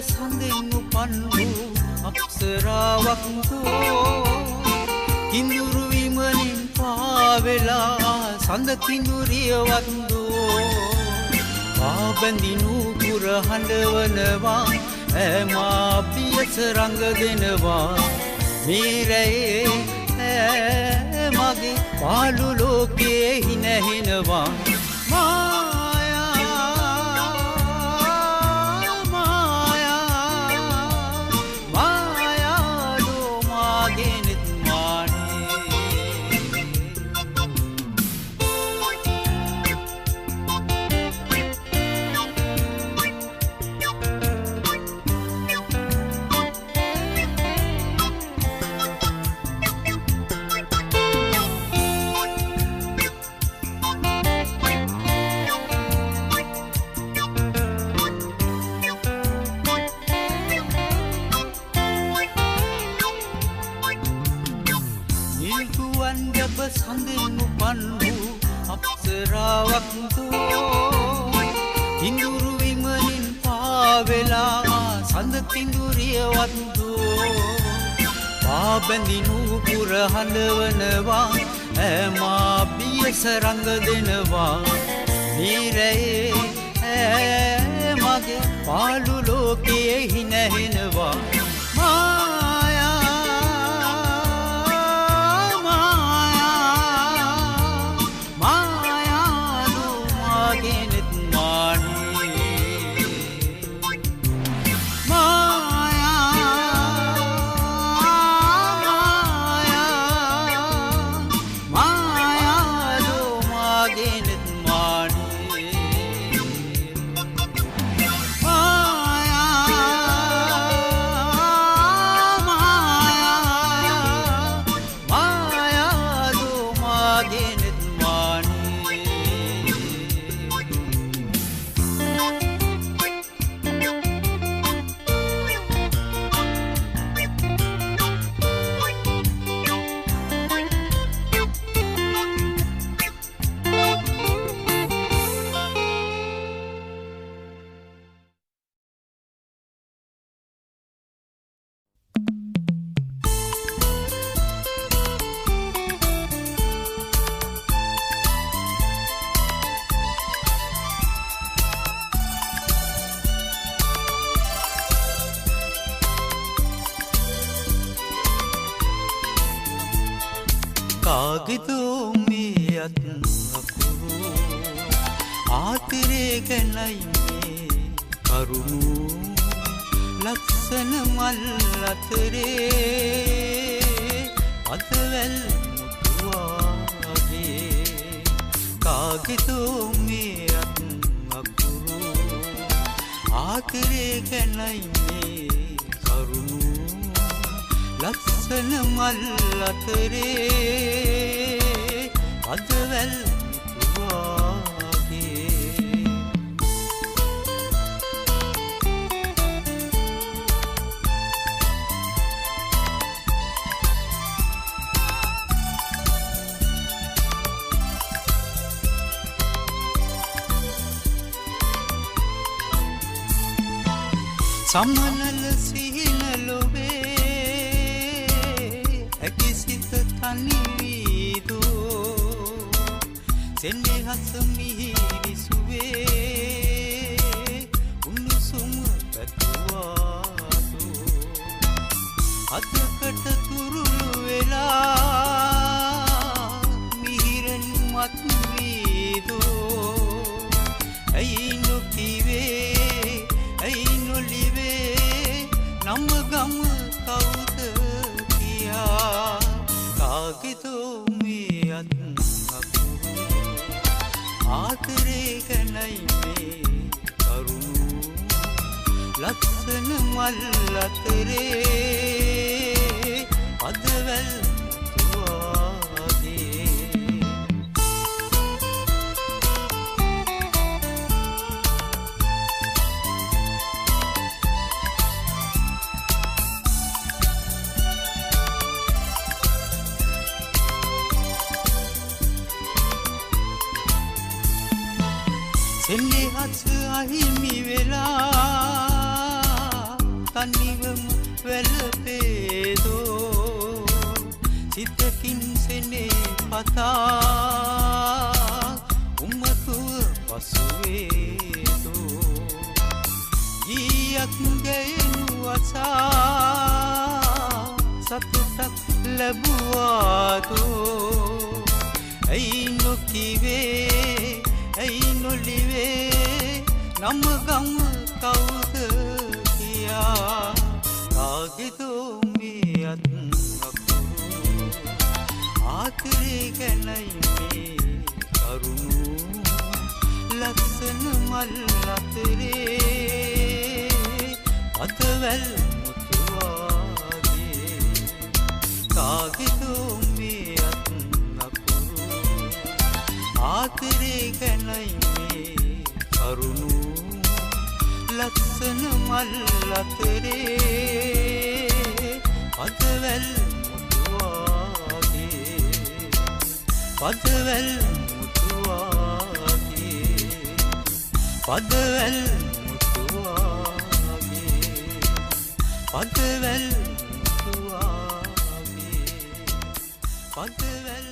[SPEAKER 1] සඳෙන් උපන් වූ අප්සරාවක් තෝ කිඳුරු විමනින් පාවෙලා සඳ කිඳුරියවක් දෝ පාබැඳිනු පුර හඬවනවා ඇමා පියස රඟ දෙනවා මීරයේ මගේ පාළු ලෝකයේ හිනහෙනවා පංජබ සඳෙන් උපන් වූ අප්සරාවක් දෝ ඉඳුරු විමනින් පාවෙලා සඳ තිඳුරියවත් දෝ පාබැඳිනු පුර හඬවනවා ඇමා බියස රඟ දෙනවා නිරයේ ඇ මගේ පාළු ලෝකයේ හිනහෙනවා කාගෙදෝ මේ අත් අකුරු ආතිරේ ගැනයි මේ කරුණු ලස්සන මල් අතරේ අතවැල් මුතුවාගේ කාගෙදෝ මේ අත් අකුරු ආතිරේ ගැනයි මේ කරුණු ලස්සන මල් අතරේ අදවැල් මුතුවාගේ සමනල සිහිනලොවේ ඇකිසිත තනිවීදෝ සෙනෙහස මිහිරිසුවේ උණුසුම පැතුවාදෝ අතකට තුරුළු වෙලා මිහිරෙන් මත්වීදෝ ඇයි නොකිවේ ඇයි නොලිවේ නම ගම කවුද කියා කාගෙදෝ මේ අත් අකුරු ආදරේ ගැනයි මේ කරුණු ලස්සන මල් අතරේ අදවැල් මුතුවාගේ සෙනෙහස අහිමි වෙලා තනිවම වැළපේදෝ සිතකින් සෙනේ පතා උම්මතුව පසුවේදෝ ගීයක් ගැයනු අසා සතුටක් ලැබුවාදෝ ඇයි නොකිවේ ඇයි නොලිවේ නම ගම කවුද කියා කාගෙදෝ මේ අත් අකුරු ආතිරේ ගැනයි මේ කරුණු ලස්සන මල් අතරේ අතවැල් මුතුවාගේ කාගෙදෝ මේ අත් අකුරු ආතිරේ ගැනයි මේ කරුණු ලස්සන මල් අතරේ අදවැල් මුතුවාගේ පදවැල් මුතුවාගේ පදවැල් මුතුවාගේ පදවැල් මුතුවාගේ පදවැල්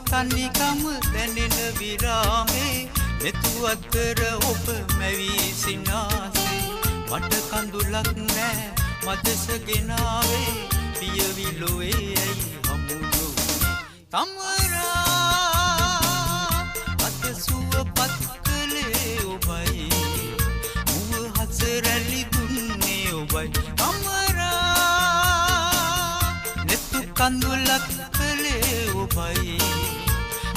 [SPEAKER 1] තනිකම දැනෙන විරාමේ මෙතු අතර ඔබ මැවී සිනාසේ මට කඳුලක් නෑ මදසගෙනාවේ පියවිලොවේ ඇයි හමුදු තමරා අත සුවපත් කළේ ඔබයි මුව හසරැලි දුන්නේ ඔබයි තමරා නෙතු කඳුලක් කළේ ඔබයි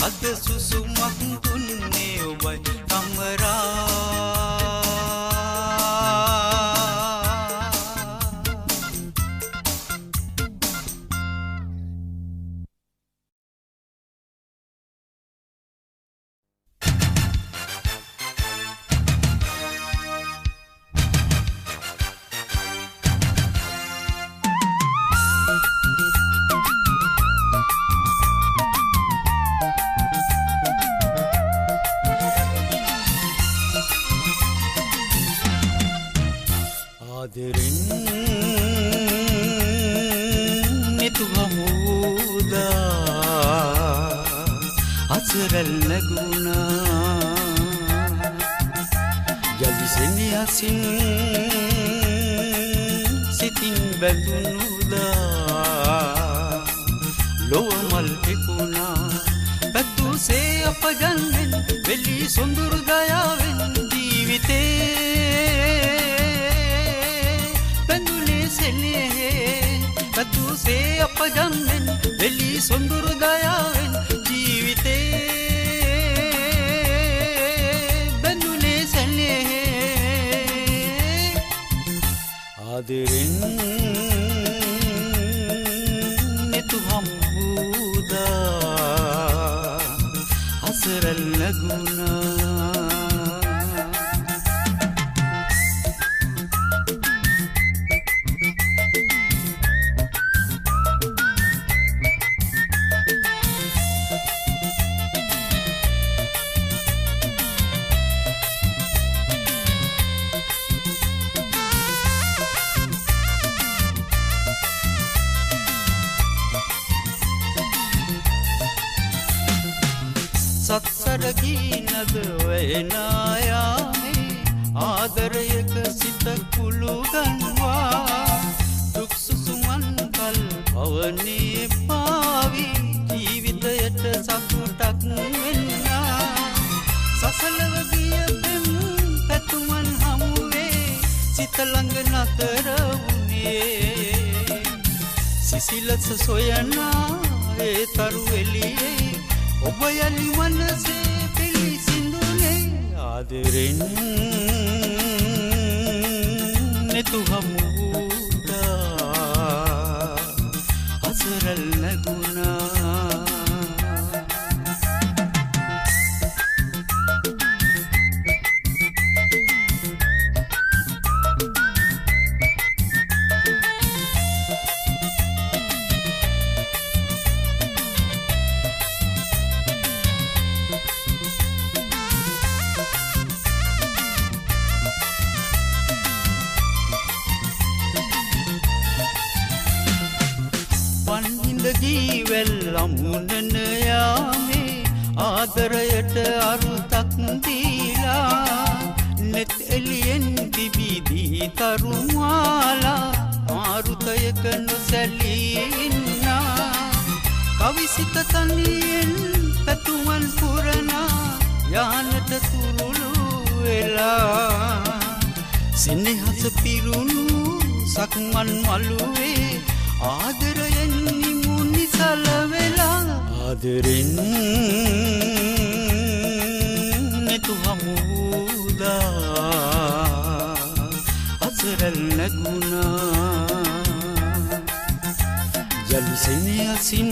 [SPEAKER 1] අද සුසුමක් දුන්නේ ඔබයි තමරා අසරල් නැගුණා යලි සෙනෙහසින් සිතින් බැඳුණුදා ලොවමල් පෙකුණා පැතුසේ අපගන්නෙන් වෙලි සොඳුරු දයාවෙන් ජීවිතේ බැඳුනේ සෙනෙහේ පැතුසේ අපගන්නෙන් වෙලි සොඳුරු දයාවෙන් ජීවිතේ බැඳුනේ සෙනෙහේ ආදරෙන් නෙතු හම්බුදා අසරල් නැගුණා කීනද වේනායාමේ ආදරයක සිත කුළු ගන්වා දුක් සුසුමන් කල් පවනේ පාවි ජීවිතයට සතුටක් වෙන්නා සසලව ගිය පෙම් පැතුමන් හමුවේ සිත ළඟ නතර වුණේ සිසිලස සොයනා ඒ තරු එළියේ ඔබ යලි මනසේ පිළිසිඳුනේ ආදරෙන් නෙතු හමුදා අසරල් නැගුණා අමුණන යාමේ ආදරයට අරුතක් දීලා net එළියෙන් දිවිදී තරුමාලා ආරුතයක නොසැලී ඉන්නා කවිසිත තනියෙන් පැතුමන් පුරනා යානට තුරුළු වෙලා සිනහස පිරුණු සක්මන් මළුවේ ආදරයෙන් නිමුනි සලවෙලා ආදරෙන් නෙතු හමුදා අසරල් නැගුණා ජලසෙනේ අසින්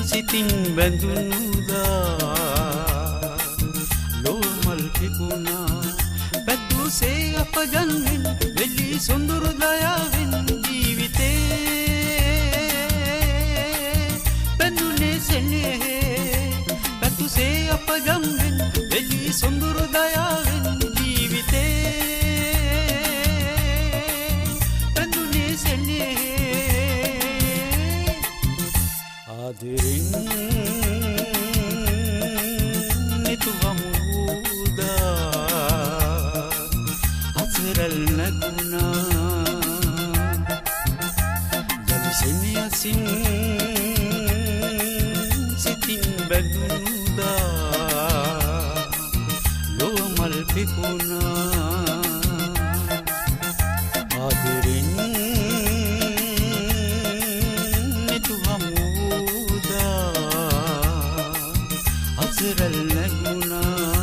[SPEAKER 1] සිතින් බැඳුනුදා ලෝමල් පිපුණා පැතුසේ අපගන්නෙන් වෙලි සොඳුරු දයාවෙන් පැතුසේ අපගම්වෙන් වෙලි සොඳුරු දයාවෙන් ජීවිතේ පැඳුනේ සෙනේ ආදරෙන් නෙතු හමුදා අසරල් නැගුණා ජලසෙනේ අසින් බැඳුනුදා ලෝමල් පිපුණා ආදරෙන් නෙතු හමුදා අසරල් නැගුණා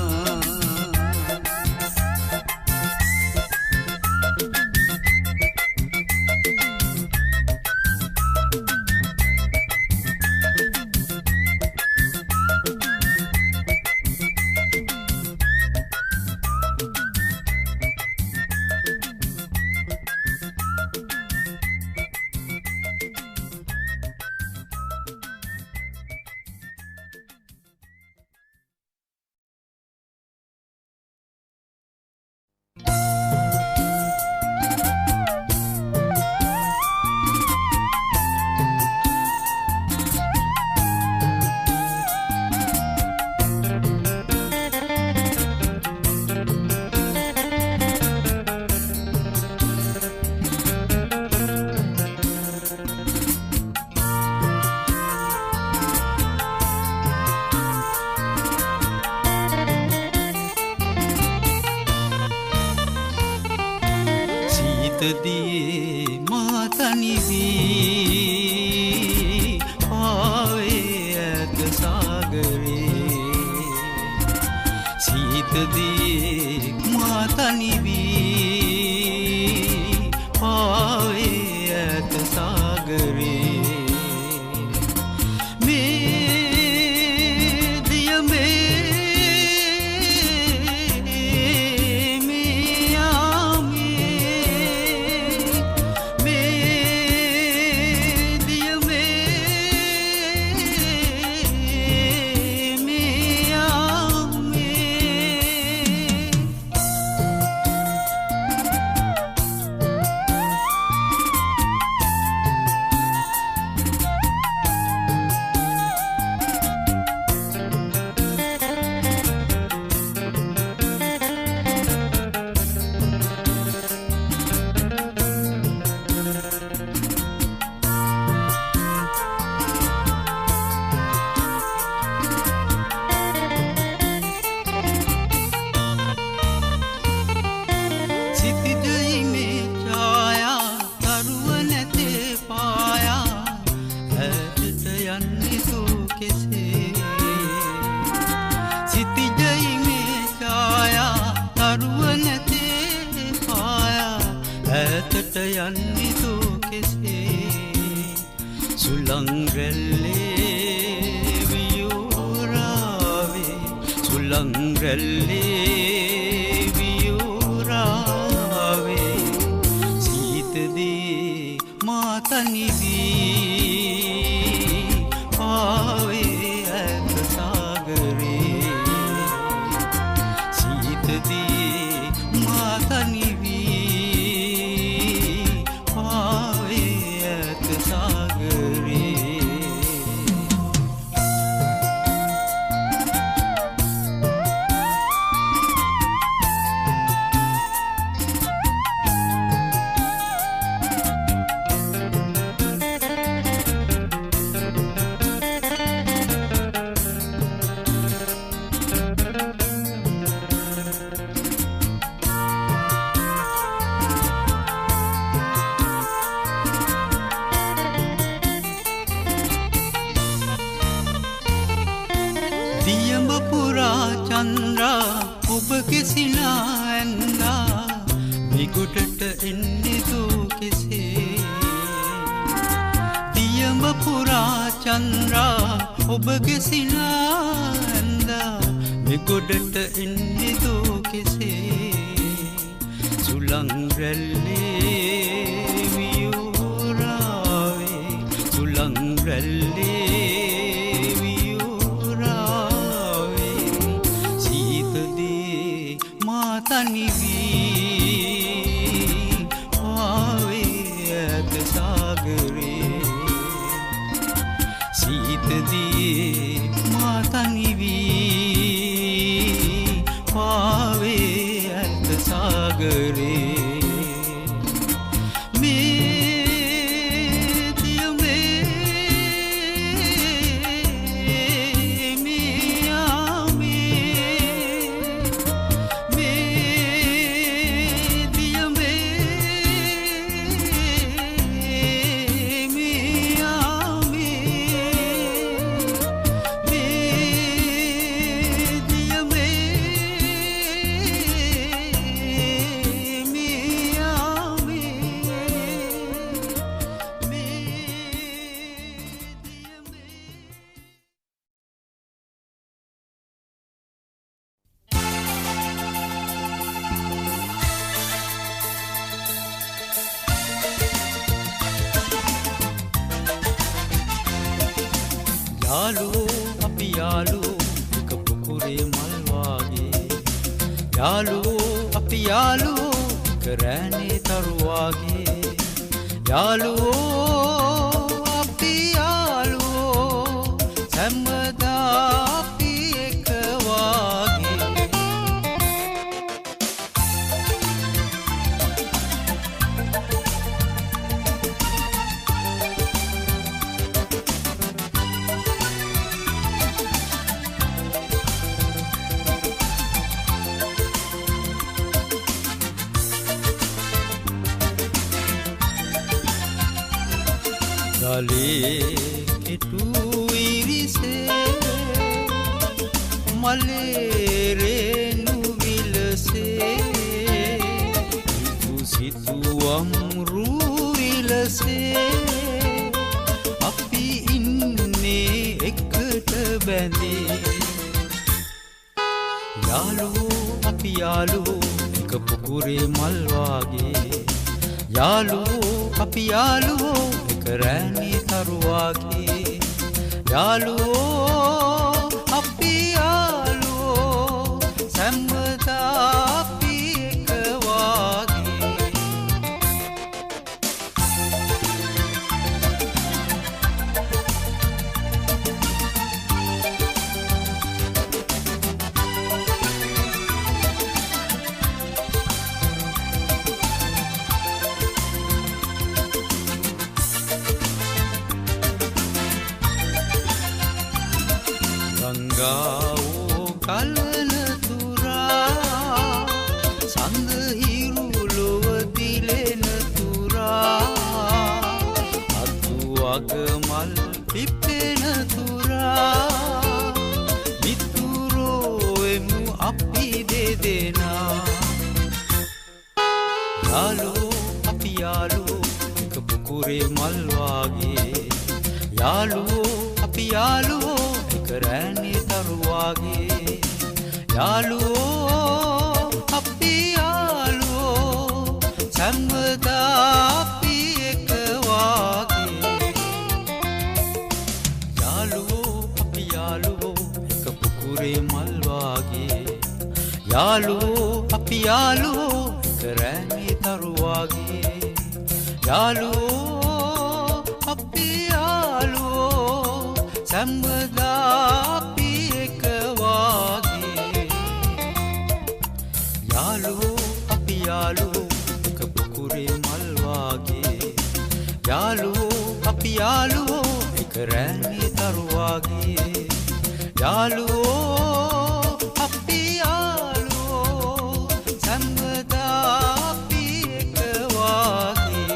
[SPEAKER 1] දියේ මාතනි වී ආවේ ඇත සාගරේ සීත දියේ මාතනි වී ආවේ ඇත සාගරේ යන්නේ දෝ කෙසේ සුළං රැල්ලේ වියෝරාවේ සුළං රැල්ලේ වියෝරාවේ සීතදී මා තනි වී ආවේ ඇත සාගරේ සීතදී මා තනි වී ආවේ ඇත සාගරේ දියඹ පුරා චන්ද්‍රා ඔබ කෙසිලා ඇන්දා විගුඩට එන්නේ දෝ කෙසේ දියඹ පුරා චන්ද්‍රා ඔබ කෙසිලා ඇන්දා විගුඩට එන්නේ දෝ කෙසේ සුළං රැල්ලේ වියෝරාවේ සුළං රැල්ලේ තනි වී ආවේ ඇත සාගරේ සීතදී මා තනි වී ආවේ ඇත සාගරේ යාළුවෝ අපි යාළුවෝ එක පුකුරේ මල් වාගේ යාළුවෝ අපි යාළුවෝ එක රෑනේ තරු වාගේ යාළුවෝ අපි යාළුවෝ හැමදා අපි එක වාගේ ගලේ කෙටු ඉරිසේ මලේ රේණු විලසේ සිතුවම් රුවිලසේ අපි ඉන්නේ එකට බැඳේ යාළුවෝ අපි යාළුවෝ එක පුකුරේ මල් වාගේ යාළුවෝ අපි යාළුවෝ රෑනේ තරු වාගේ යාළුවෝ අපි යාළුවෝ හැමදා අපි එක වාගේ ගංගාවෝ කලන තුරා සඳ හිරු ලොව දිලෙන තුරා අතු අගමල් පිපෙන තුරා මිතුරෝ එමු අපි දෙදෙනා යාළුවෝ අපි යාළුවෝ පුකුරේ මල් වාගේ යාළුවෝ අපි යාළුවෝ එක රැණේ තරුවාගේ යාළුවෝ අපි යාළුවෝ සම්මදා අපි එක වාගේ යාළුවෝ අපි යාළුවෝ එක පුකුරේ මල් වාගේ යාළුවෝ අපි යාළුවෝ එක රැණේ තරුවාගේ යාළුවෝ අපි යාළුවෝ සම්මදා අපි එක වාගේ යාළුවෝ අපි යාළුවෝ එක පුකුරේ මල් වාගේ යාළුවෝ අපි යාළුවෝ එක රැණේ තරුවාගේ යාළුවෝ අපි යාළුවෝ සම්මදා අපි එක වාගේ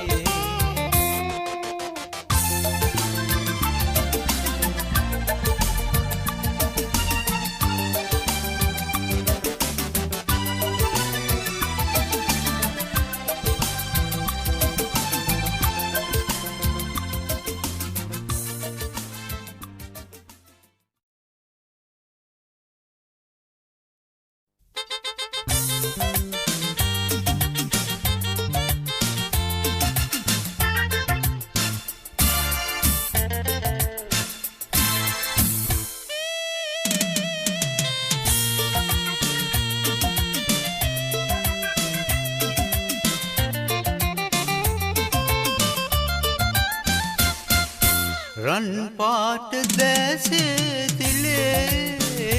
[SPEAKER 1] රන් පාට දැසේ දිලේ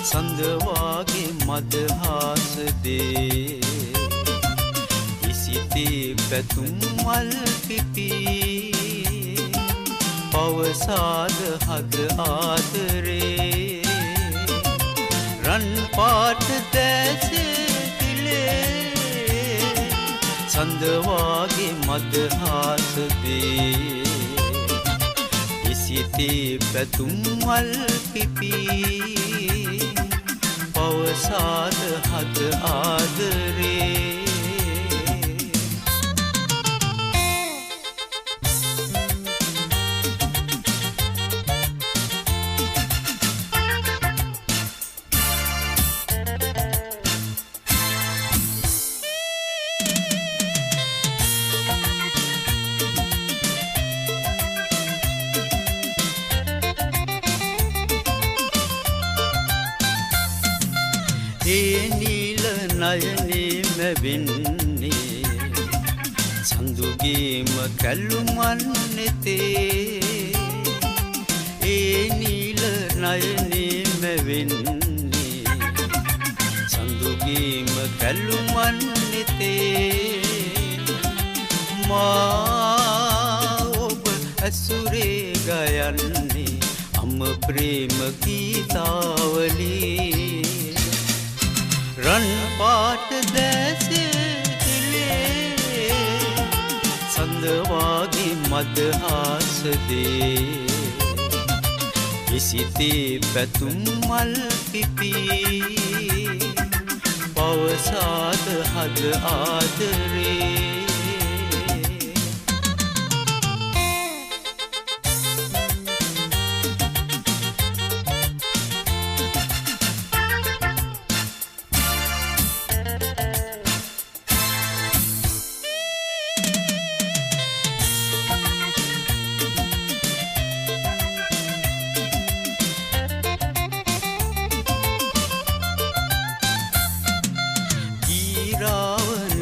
[SPEAKER 1] සඳ වාගේ මදහාස දේ ඉසිතේ පැතුම් මල් පිපි පවසාද හද ආදරේ රන් පාට දැසේ දිලේ සඳ වාගේ මදහාස දේ සිතේ පැතුම් මල් පිපි පවසාද හද ආදරේ ඒ නීල නයනේ මැවෙන්නේ සඳුගේම කැල්ලුමන් නෙතේ ඒ නීල නයනේ මැවෙන්නේ සඳුගේම කැල්ලුමන් නෙතේ මා ඔබ ඇසුරේ ගයන්නේ අම ප්‍රේම ගීතාවලී රන් පාට දැසේ දිලේ සඳ වාගේ මදහාස දේ ඉසිතේ පැතුම් මල් පිපි පවසාද හද ආදරේ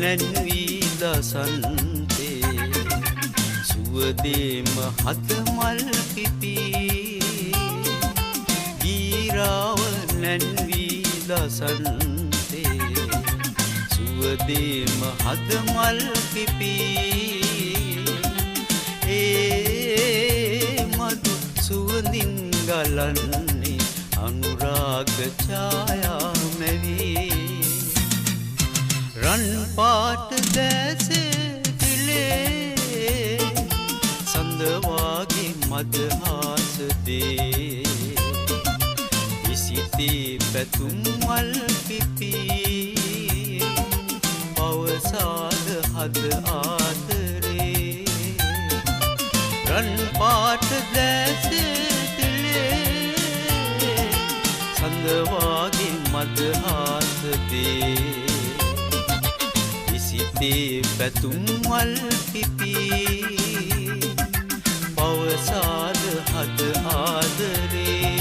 [SPEAKER 1] නැන්වී දසන්තේ සුවදේම හත මල් පිපි ගීරාව නැන්වී දසන්තේ සුවදේම හත මල් පිපි ඒ මధు සුවඳින් ගලන්නේ අනුරාග ඡායා මැවී රන් පාට දැසේ දිලේ සඳ වාගේ මදහාස දේ ඉසිතේ පැතුම් මල් පිපි පවසාද හද ආදරේ රන් පාට දැසෙතිලේ සඳවාගේ මදහාසදේ ඉසිතේ පැතුම් වල් පිපී පවසාද හද ආදරේ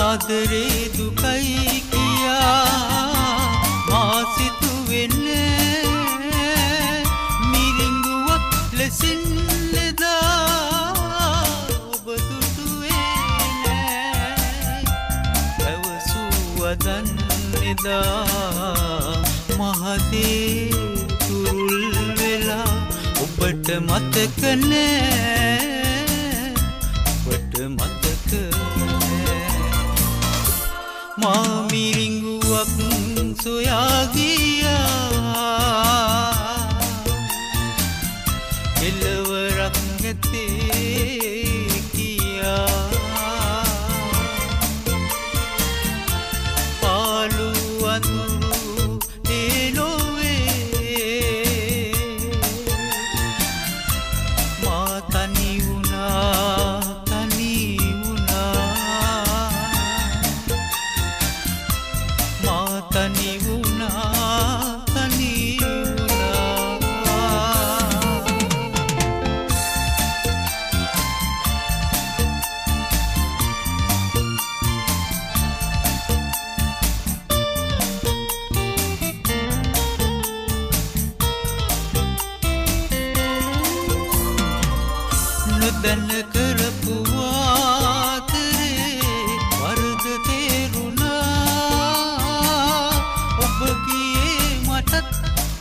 [SPEAKER 1] ආදරේ දුකයි කියා මා සිතුවෙන්නේ මිරිඟුවක් ලෙසින් ලෙදා ඔබ දුටුවේ නෑ පැවසුවදන් එදා මහදේ තුරුල් වෙලා ඔබට මතක නෑ ඔබට මතක මා මිරිඟුවක් සොයා ගියා එළවරක් නැතේ කියා පාළු අඳුරු ඒ නොවේ මා තනි වුණා තනි වුණා තනි නොදැන කරපු ආදරේ වරද තේරුණා ඔබ ගියේ මටත්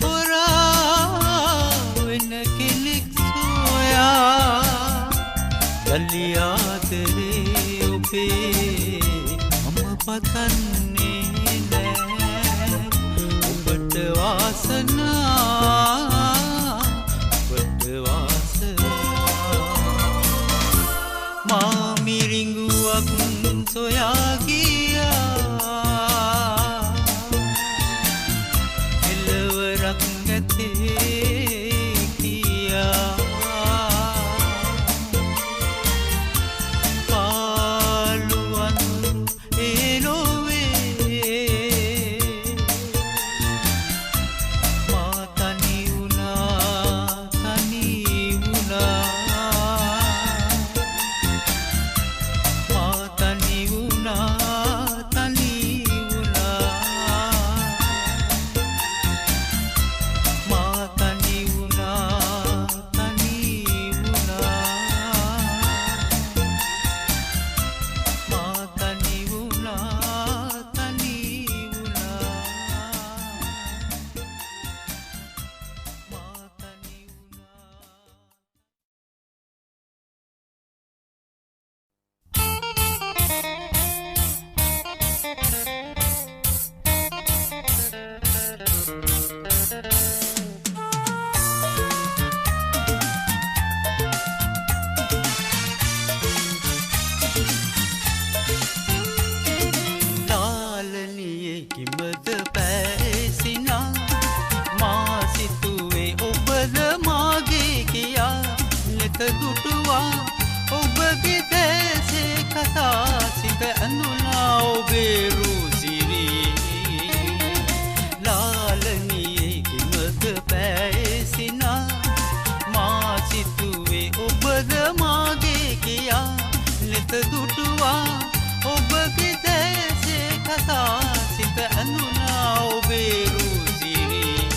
[SPEAKER 1] හොරා වෙන කෙනෙක් සොයා යලි ආදරේ ඔබේ මම පතන්නේ නෑ ඔබට වාසනා ඔබට වාසනා මා මිරිඟුවක් සොයා ගියා එළවරක් නැතේ කියා පාළු අඳුරු ඒ නොවේ මා තනි දුටුවා ඔබගේ දැසේ කතා සිත ඇඳුනා ඔබේ රුසිරී ලාලනියේ කිමද පැසිනා මා සිතුවේ ඔබද මාගේ කියා නෙත දුටුවා ඔබගේ දැසේ කතා සිත ඇඳුනා ඔබේ රුසිරී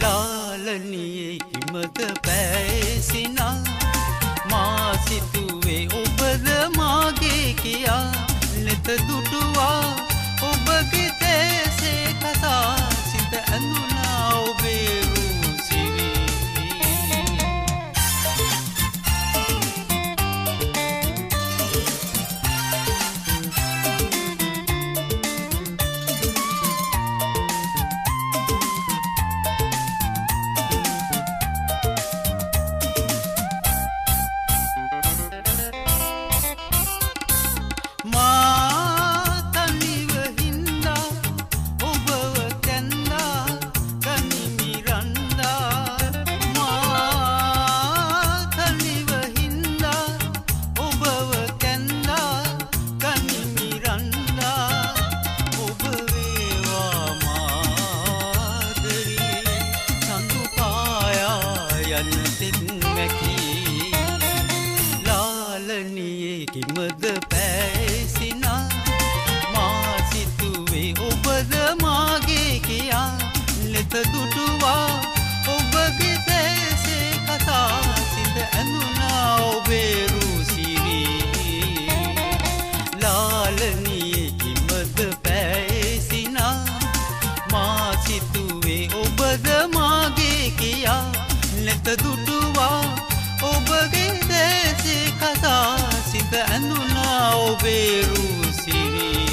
[SPEAKER 1] ලාලනියේ කිමද පැසිනා මා සිතුවේ ඔබද මාගේ කියා නෙත දුටුවා ඔබගේ දැසේ කතා සිත ඇඳුනා ඔබේ රුසිරී ලාලනියේ කිමද පැසිනා මා සිතුවේ ඔබද මාගේ කියා නෙත දුටුවා ඔබගේ දැසේ කතා සිත ඇඳුනා ඔබේ රුසිරී ලාලනියේ කිමද පැසිනා මා සිතුවේ ඔබද මාගේ කියා නෙත දුටුවා ඔබගේ දැසේ කතා සිත ඇඳුනා ඔබේ රුසිරී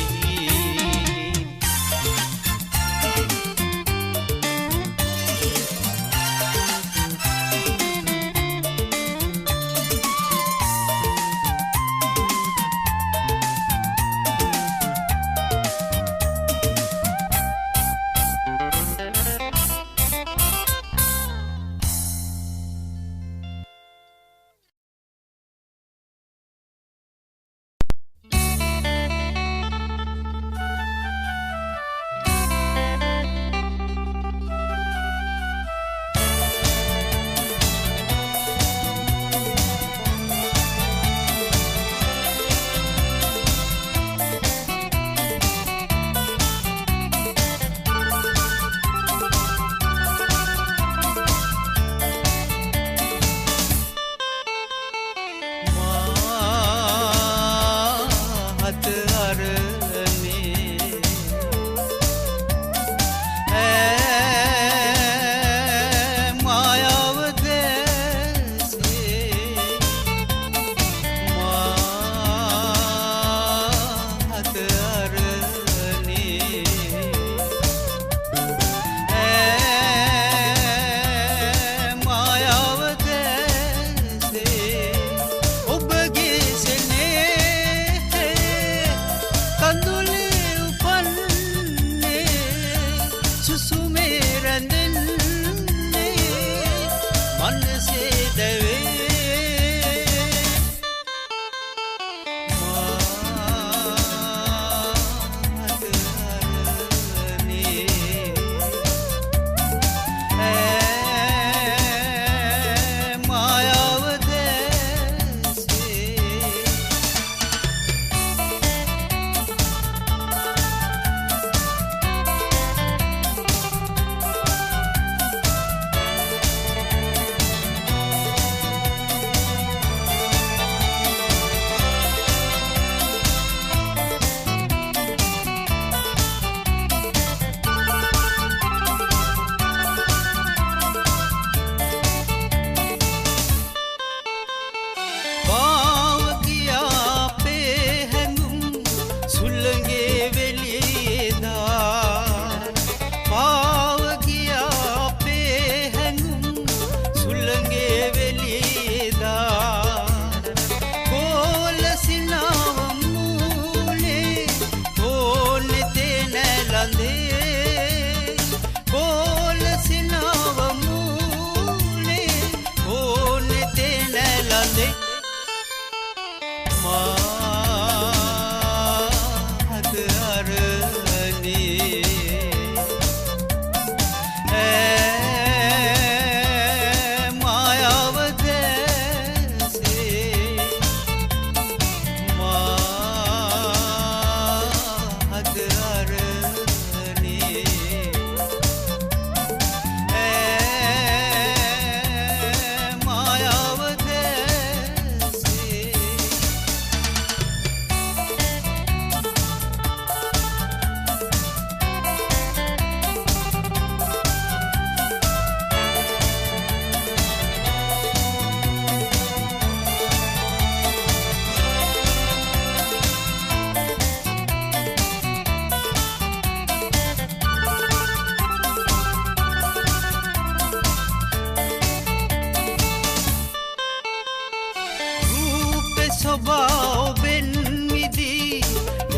[SPEAKER 1] ස්වභාවයෙන් මිදී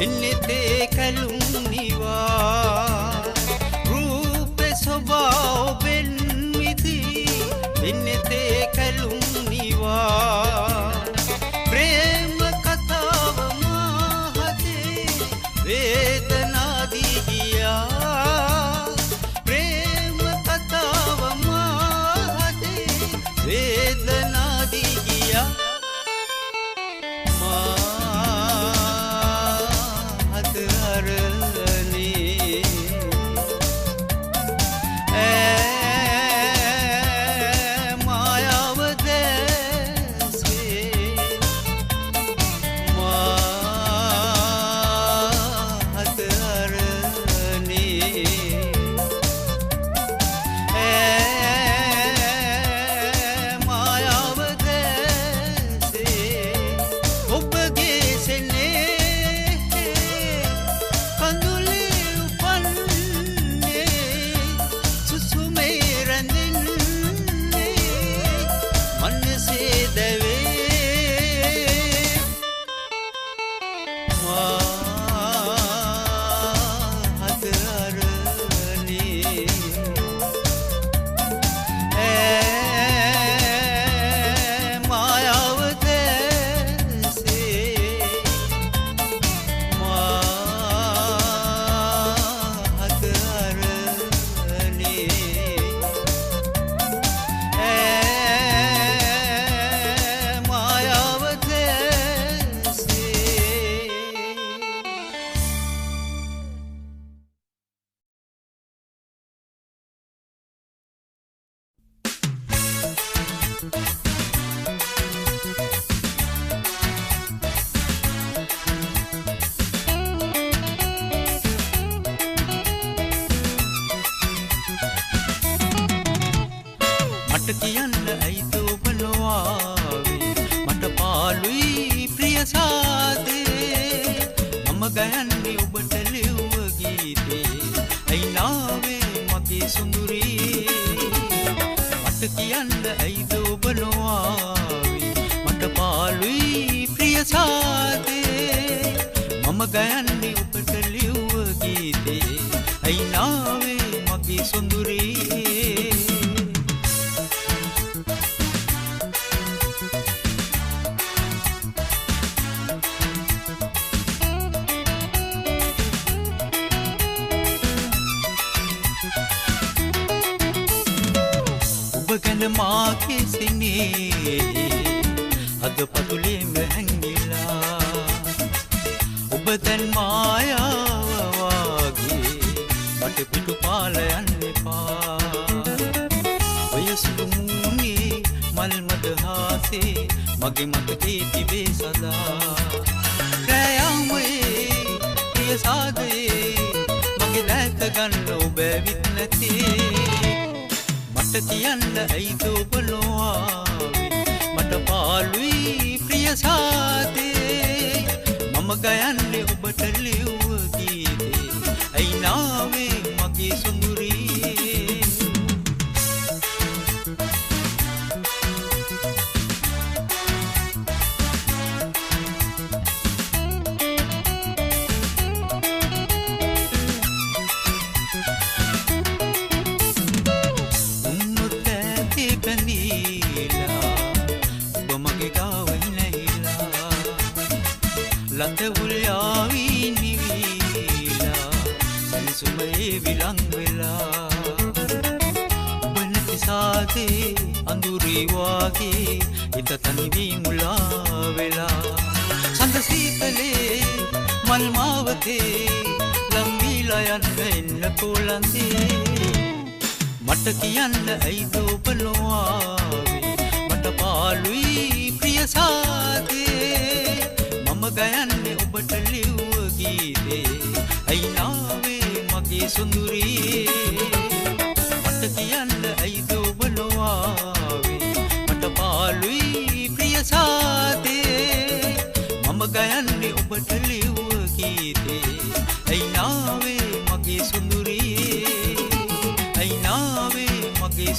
[SPEAKER 1] එන්නතේ කලුම් නිවා රූපේ ස්වභාවයෙන් මිදී එන්නතේ කලුම් නිවා ප්‍රේම කතාව මහතේ වේදනා දී ගියා ප්‍රේම කතාව මහතේ වේදනා දී ගියා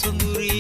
[SPEAKER 2] Sunduri